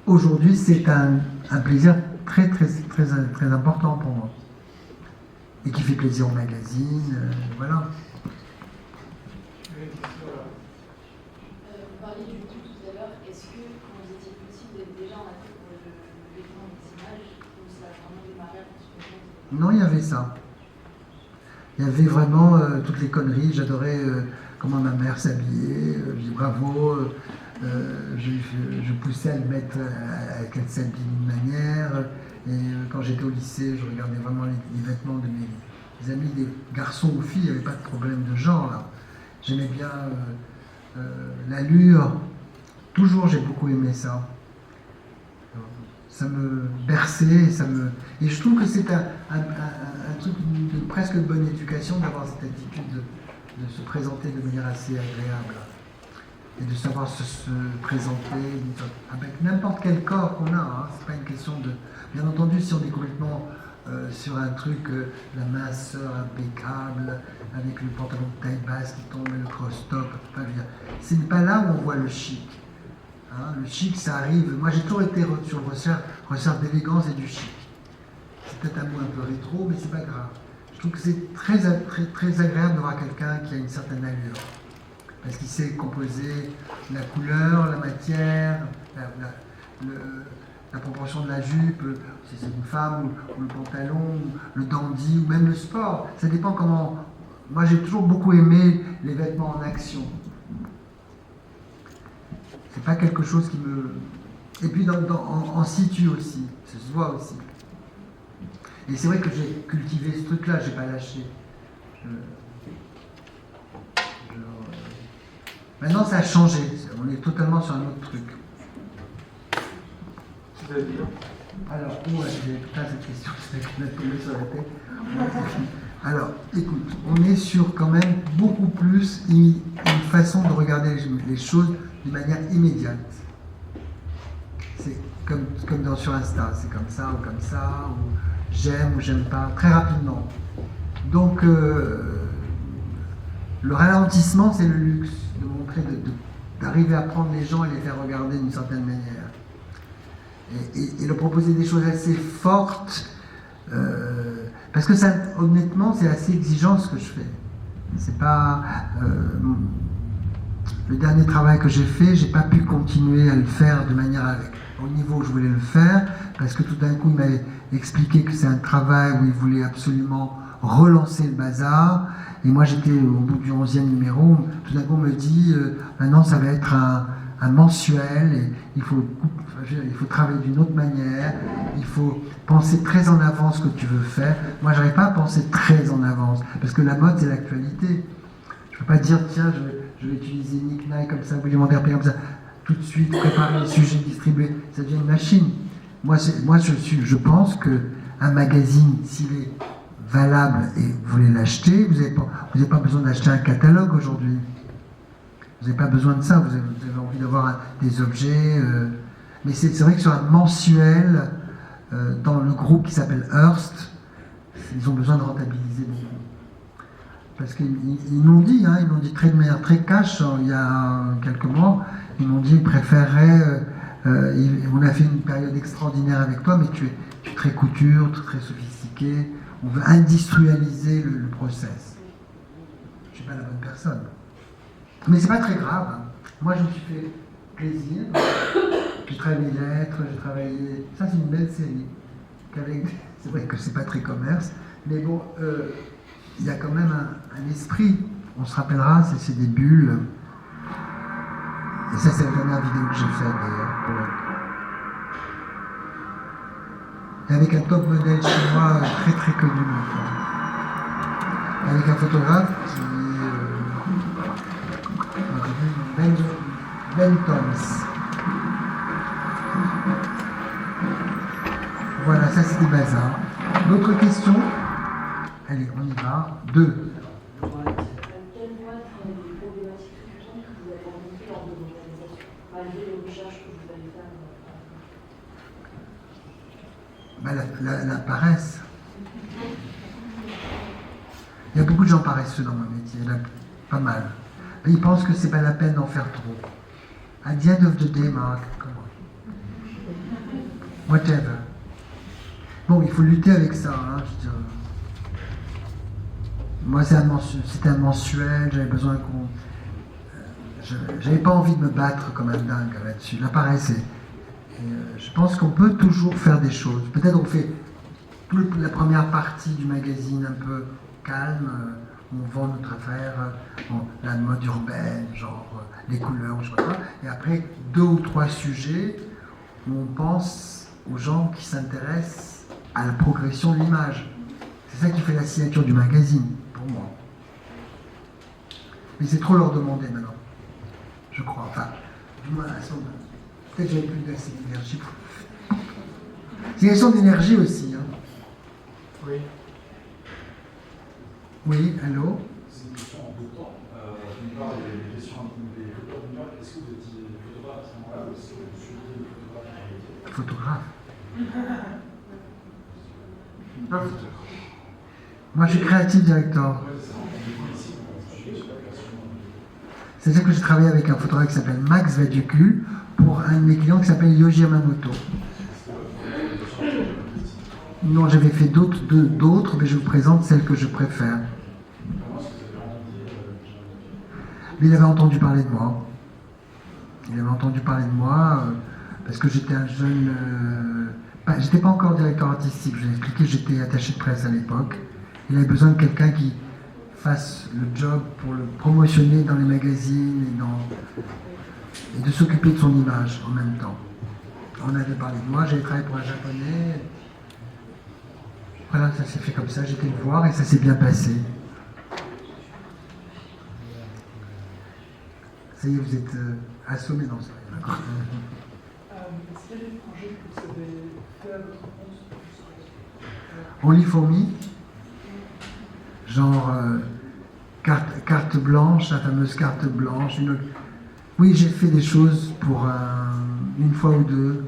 aujourd'hui, c'est un plaisir très, très, très, très important pour moi. Et qui fait plaisir au magazine, voilà. Vous parliez du coup tout à l'heure, est-ce que quand vous étiez petit, vous êtes déjà en attente pour le vêtement des images, ou ça a vraiment démarré à partir de... Non, il y avait ça. Il y avait vraiment toutes les conneries. J'adorais comment ma mère s'habillait. Je dis bravo. Je poussais à le mettre, à qu'elle s'habille d'une manière. Et quand j'étais au lycée, je regardais vraiment les vêtements de mes amis, des garçons ou filles. Il n'y avait pas de problème de genre là. J'aimais bien l'allure. Toujours, j'ai beaucoup aimé ça. Ça me berçait, et je trouve que c'est un truc de presque bonne éducation d'avoir cette attitude de se présenter de manière assez agréable et de savoir se présenter avec n'importe quel corps qu'on a. Hein. C'est pas une question de... Bien entendu, si on est complètement sur un truc, la minceur impeccable, avec le pantalon de taille basse qui tombe et le cross-top, ce n'est pas là où on voit le chic. Hein, le chic, ça arrive. Moi, j'ai toujours été sur le recherche d'élégance et du chic. C'est peut-être un mot un peu rétro, mais c'est pas grave. Je trouve que c'est très, très, très agréable de voir quelqu'un qui a une certaine allure. Parce qu'il sait composer la couleur, la matière, la proportion de la jupe, si c'est une femme, ou le pantalon, ou le dandy, ou même le sport. Ça dépend comment... Moi, j'ai toujours beaucoup aimé les vêtements en action. C'est pas quelque chose qui me... Et puis en situ aussi, ça se voit aussi. Et c'est vrai que j'ai cultivé ce truc-là, j'ai pas lâché. Maintenant ça a changé, on est totalement sur un autre truc. C'est-à-dire ? Alors, où j'ai pas cette question, c'est qu'on a tombé sur la tête. Alors, écoute, on est sur quand même beaucoup plus une façon de regarder les choses de manière immédiate. C'est comme sur Insta, c'est comme ça, ou j'aime ou j'aime pas, très rapidement. Donc, le ralentissement, c'est le luxe, de montrer, d'arriver à prendre les gens et les faire regarder d'une certaine manière. Et leur proposer des choses assez fortes, parce que ça, honnêtement, c'est assez exigeant ce que je fais. C'est pas... le dernier travail que j'ai fait, j'ai pas pu continuer à le faire de manière au niveau où je voulais le faire, parce que tout d'un coup, il m'avait expliqué que c'est un travail où il voulait absolument relancer le bazar, et moi j'étais au bout du 11e numéro, tout d'un coup on me dit, maintenant ça va être un mensuel, et il faut travailler d'une autre manière, il faut penser très en avance ce que tu veux faire. Moi j'arrive pas à penser très en avance, parce que la mode c'est l'actualité. Je peux pas dire, tiens, je vais utiliser Nick Knight comme ça, William Anderpé comme ça, tout de suite préparer les sujets, distribuer, ça devient une machine. Moi je pense qu'un magazine, s'il est valable et vous voulez l'acheter, vous n'avez pas besoin d'acheter un catalogue aujourd'hui. Vous n'avez pas besoin de ça, vous avez envie d'avoir des objets. Mais c'est vrai que sur un mensuel, dans le groupe qui s'appelle Hearst, ils ont besoin de rentabiliser beaucoup. Parce qu'ils m'ont dit, ils m'ont dit de manière très cash, il y a quelques mois, ils m'ont dit qu'ils préféreraient, on a fait une période extraordinaire avec toi, mais tu es très couture, très sophistiqué, on veut industrialiser le process. Je ne suis pas la bonne personne. Mais c'est pas très grave. Hein. Moi, je me suis fait plaisir. J'ai travaillé mes lettres, j'ai travaillé... Ça, c'est une belle série. C'est vrai que c'est pas très commerce, mais bon, il y a quand même un esprit. On se rappellera, c'est des bulles. Et ça, c'est la dernière vidéo que j'ai faite, d'ailleurs. et avec un top modèle chinois très très connu maintenant. Avec un photographe qui est Ben Toms. Voilà, ça c'était bazar. D'autres questions? Allez, on y va. 2. Quelles vont être les problématiques récurrentes que vous avez rencontrées lors de vos réalisations, malgré les recherches que vous allez faire? La paresse. Il y a beaucoup de gens paresseux dans mon métier, il y en a pas mal. Mais ils pensent que c'est pas la peine d'en faire trop. At the end of the day, Marc, come on. Whatever. Bon, il faut lutter avec ça. Hein, je veux dire. Moi, c'était un mensuel, j'avais besoin qu'on... j'avais pas envie de me battre comme un dingue là-dessus. La paresse, je pense qu'on peut toujours faire des choses. Peut-être on fait toute la première partie du magazine un peu calme, on vend notre affaire, la mode urbaine, genre les couleurs, je sais pas quoi. Et après, 2 ou 3 sujets où on pense aux gens qui s'intéressent à la progression de l'image. C'est ça qui fait la signature du magazine, pour moi. Mais c'est trop leur demander maintenant, je crois. Enfin, du moins, peut-être que j'avais plus assez d'énergie. C'est une question d'énergie aussi. Hein. Oui. Oui, allô? C'est une question en 2 temps. D'une part, il y a des questions des photographes numériques. Est-ce que vous étiez photographe à ce moment-là ou est-ce que vous suiviez le photographe? Photographe. Pas fouteur. Moi, je suis créatif directeur. C'est-à-dire que j'ai travaillé avec un photographe qui s'appelle Max Vaducul pour un de mes clients qui s'appelle Yoji Yamamoto. Non, j'avais fait d'autres, mais je vous présente celles que je préfère. Mais il avait entendu parler de moi. Il avait entendu parler de moi parce que j'étais un jeune... j'étais pas encore directeur artistique, je l'ai expliqué, j'étais attaché de presse à l'époque. Il avait besoin de quelqu'un qui fasse le job pour le promotionner dans les magazines et de s'occuper de son image en même temps. On avait parlé de moi, j'avais travaillé pour un japonais. Voilà, ça s'est fait comme ça, j'étais le voir et ça s'est bien passé. Ça y est, vous êtes assommé dans ça. Est-ce qu'il y a des projets que vous avez fait à votre compte? On lit fourmi, genre carte blanche, la fameuse carte blanche. Oui, j'ai fait des choses pour une fois ou deux,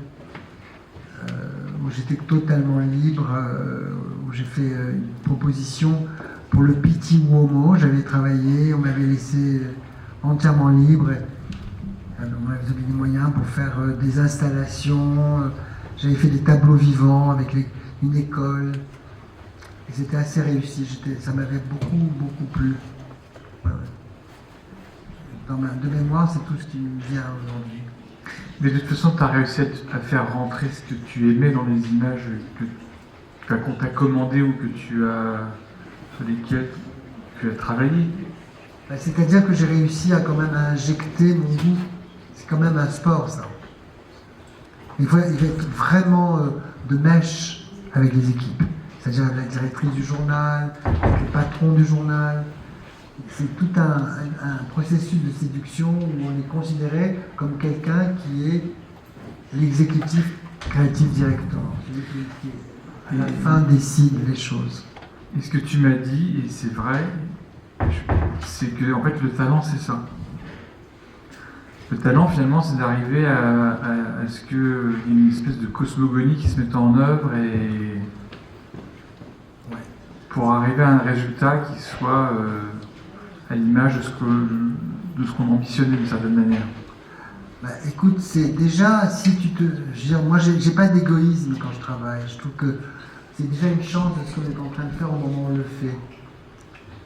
où j'étais totalement libre, où j'ai fait une proposition pour le Petit Uomo. J'avais travaillé, on m'avait laissé entièrement libre. On m'avait donné des moyens pour faire des installations. J'avais fait des tableaux vivants avec une école. Et c'était assez réussi. Ça m'avait beaucoup plu. Ouais. De mémoire, c'est tout ce qui me vient aujourd'hui. Mais de toute façon, tu as réussi à faire rentrer ce que tu aimais dans les images qu'on t'a commandées ou sur lesquelles tu as travaillé. C'est-à-dire que j'ai réussi à quand même injecter mon goût. C'est quand même un sport, ça. Il faut être vraiment de mèche avec les équipes. C'est-à-dire avec la directrice du journal, avec le patron du journal. C'est tout un processus de séduction où on est considéré comme quelqu'un qui est l'exécutif créatif directeur. Celui qui, à la fin, décide les choses. Et ce que tu m'as dit, et c'est vrai, c'est que en fait le talent c'est ça. Le talent finalement c'est d'arriver à ce qu'il y ait une espèce de cosmogonie qui se mette en œuvre et pour arriver à un résultat qui soit à l'image de ce qu'on ambitionnait d'une certaine manière. Écoute, c'est déjà, si tu te... Je veux dire, moi, j'ai pas d'égoïsme quand je travaille. Je trouve que c'est déjà une chance de ce qu'on est en train de faire au moment où on le fait.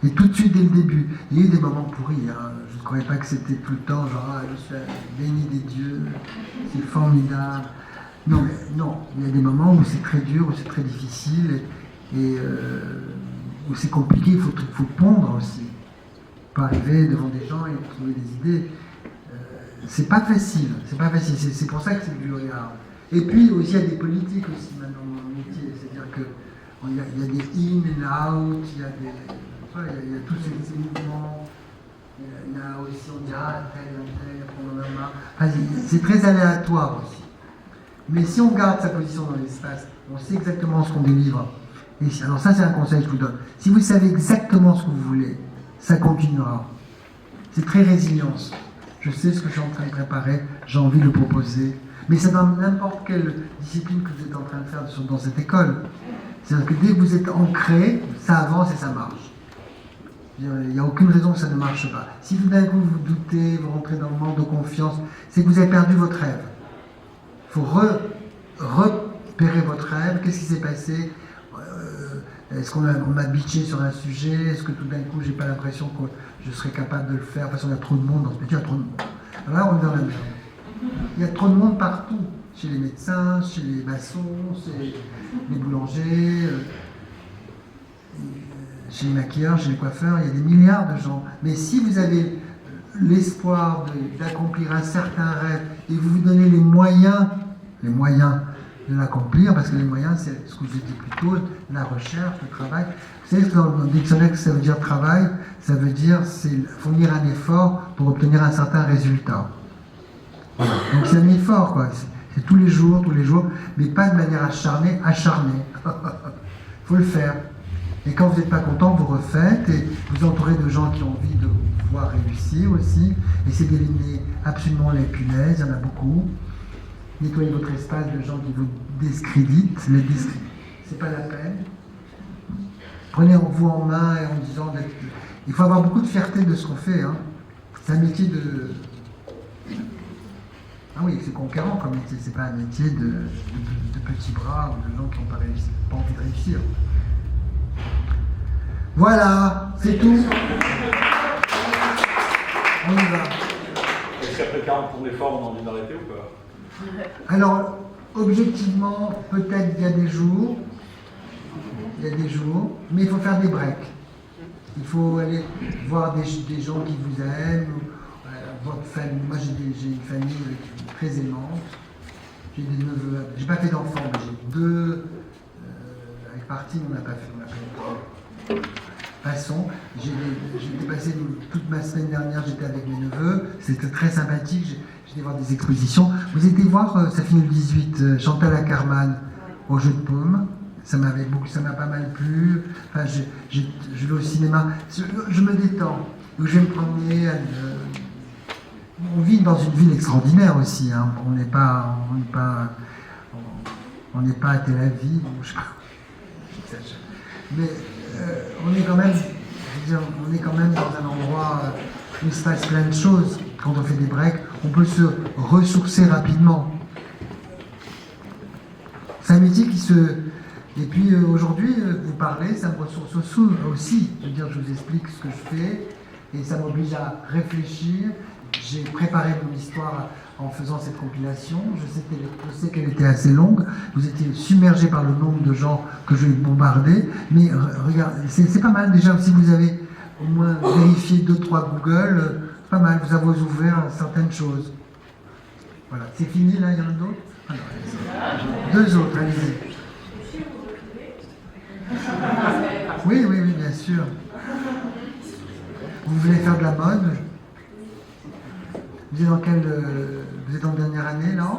Et tout de suite, dès le début, il y a eu des moments pourris. Hein. Je ne croyais pas que c'était tout le temps, genre, je suis béni des dieux, c'est formidable. Non, mais non, il y a des moments où c'est très dur, où c'est très difficile, et où c'est compliqué, il faut pondre aussi. Pas arriver devant des gens et trouver des idées. C'est pas facile, c'est pas facile. C'est pour ça que c'est dur. Et puis aussi, il y a des politiques aussi maintenant dans le métier. C'est-à-dire qu'il y a des in and out, il y a tous ces mouvements. Il y a aussi, on dira, tel, après on en a marre. Enfin, c'est très aléatoire aussi. Mais si on garde sa position dans l'espace, on sait exactement ce qu'on délivre. Et alors ça, c'est un conseil que je vous donne. Si vous savez exactement ce que vous voulez, ça continuera. C'est très résilience. Je sais ce que je suis en train de préparer, j'ai envie de le proposer. Mais c'est dans n'importe quelle discipline que vous êtes en train de faire dans cette école. C'est-à-dire que dès que vous êtes ancré, ça avance et ça marche. Il n'y a aucune raison que ça ne marche pas. Si tout d'un coup vous doutez, vous rentrez dans le manque de confiance, c'est que vous avez perdu votre rêve. Il faut repérer votre rêve. Qu'est-ce qui s'est passé? Est-ce qu'on m'a bitché sur un sujet? Est-ce que tout d'un coup j'ai pas l'impression que je serais capable de le faire? Parce qu'on a trop de monde dans ce métier, il y a trop de monde. Alors là, on est dans la merde. Il y a trop de monde partout. Chez les médecins, chez les maçons, chez les boulangers, chez les maquilleurs, chez les coiffeurs, il y a des milliards de gens. Mais si vous avez l'espoir d'accomplir un certain rêve et vous vous donnez les moyens de l'accomplir, parce que les moyens, c'est ce que je vous ai dit plus tôt, la recherche, le travail. Vous savez que dans le dictionnaire, ça veut dire travail, ça veut dire c'est fournir un effort pour obtenir un certain résultat. Voilà. Donc c'est un effort, quoi. C'est tous les jours, mais pas de manière acharnée. Il faut le faire. Et quand vous n'êtes pas content, vous refaites et vous entourez de gens qui ont envie de vous voir réussir aussi. Essayez d'éliminer absolument les punaises, il y en a beaucoup. Nettoyez votre espace de gens qui vous discréditent. C'est pas la peine. Prenez-vous en main et en disant il faut avoir beaucoup de fierté de ce qu'on fait. Hein. C'est un métier de... Ah oui, c'est conquérant comme métier, c'est pas un métier de petits bras ou de gens qui n'ont pas envie de réussir. Voilà, c'est tout. On y va. Est-ce qu'après 40 ans d'effort, on a envie d'arrêter ou pas? Alors, objectivement, peut-être il y a des jours, mais il faut faire des breaks. Il faut aller voir des gens qui vous aiment, votre famille. Moi, j'ai une famille très aimante. J'ai des neveux. J'ai pas fait d'enfants, mais j'ai deux. Avec partie, on n'a pas fait. Passons. J'ai passé toute ma semaine dernière, j'étais avec mes neveux. C'était très sympathique. J'étais voir des expositions. Vous étiez voir, ça finit le 18, Chantal Akerman au Jeu de Paume. Ça m'a pas mal plu. Enfin, je vais au cinéma. Je me détends. Donc, je vais me promener. On vit dans une ville extraordinaire aussi. Hein. On n'est pas à Tel Aviv. Mais on est quand même dans un endroit où il se passe plein de choses. Quand on fait des breaks, on peut se ressourcer rapidement. C'est un métier qui se... Et puis aujourd'hui, vous parlez, ça me ressource aussi. Je veux dire, je vous explique ce que je fais et ça m'oblige à réfléchir. J'ai préparé mon histoire en faisant cette compilation. Je sais qu'elle était assez longue. Vous étiez submergé par le nombre de gens que je vais bombarder. Mais regardez, c'est pas mal déjà. Si vous avez au moins vérifié 2-3 Google, pas mal. Vous avez ouvert certaines choses. Voilà. C'est fini là, il y en a d'autres? Deux autres, allez-y. Oui, bien sûr. Vous voulez faire de la mode? Vous êtes en dernière année, là?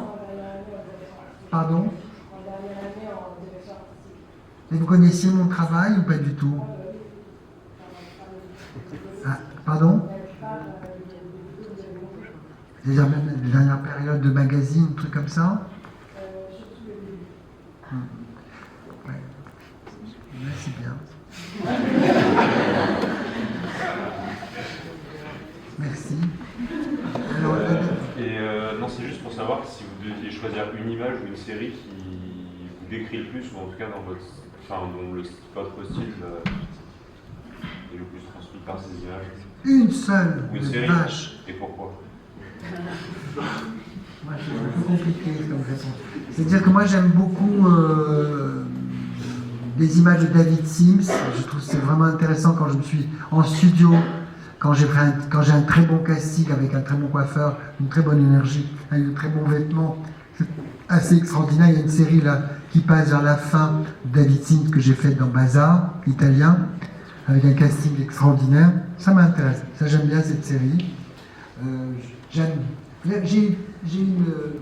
Pardon? En dernière année en direction artistique. Et vous connaissiez mon travail ou pas du tout? Ah, pardon? C'est-à-dire même la dernière période de magazine, un truc comme ça? Ouais. Ouais, c'est bien. Merci. Alors, non, c'est juste pour savoir si vous deviez choisir une image ou une série qui vous décrit le plus, ou en tout cas dont votre style est le plus transmis par ces images. Une seule, ou une série. Vache. Et pourquoi? Moi, c'est un peu compliqué comme réponse. C'est-à-dire que moi, j'aime beaucoup des images de David Sims. Je trouve que c'est vraiment intéressant quand je me suis en studio, quand j'ai un très bon casting avec un très bon coiffeur, une très bonne énergie, avec de très bons vêtements, C'est assez extraordinaire. Il y a une série là qui passe vers la fin de David Sint que j'ai faite dans Bazar, italien, avec un casting extraordinaire. Ça m'intéresse. Ça, j'aime bien cette série. J'ai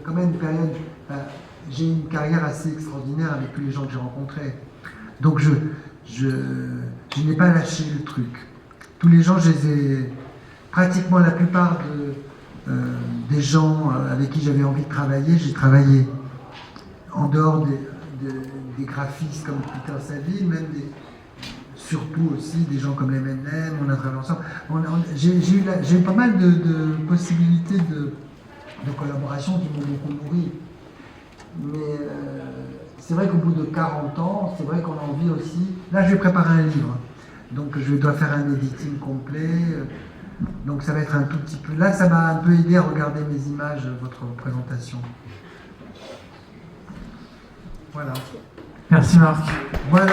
quand même une période, j'ai une carrière assez extraordinaire avec tous les gens que j'ai rencontrés. Donc je n'ai pas lâché le truc. Tous les gens, je les ai, pratiquement la plupart des gens avec qui j'avais envie de travailler, j'ai travaillé. En dehors des graphistes comme Peter Saville, même surtout aussi des gens comme M&M, on a travaillé ensemble. J'ai eu pas mal de possibilités de collaboration qui m'ont beaucoup nourri. Mais c'est vrai qu'au bout de 40 ans, c'est vrai qu'on a envie aussi... Là, je vais préparer un livre. Donc, je dois faire un editing complet. Donc, ça va être un tout petit peu... Là, ça m'a un peu aidé à regarder mes images, votre présentation. Voilà. Merci Marc. Voilà.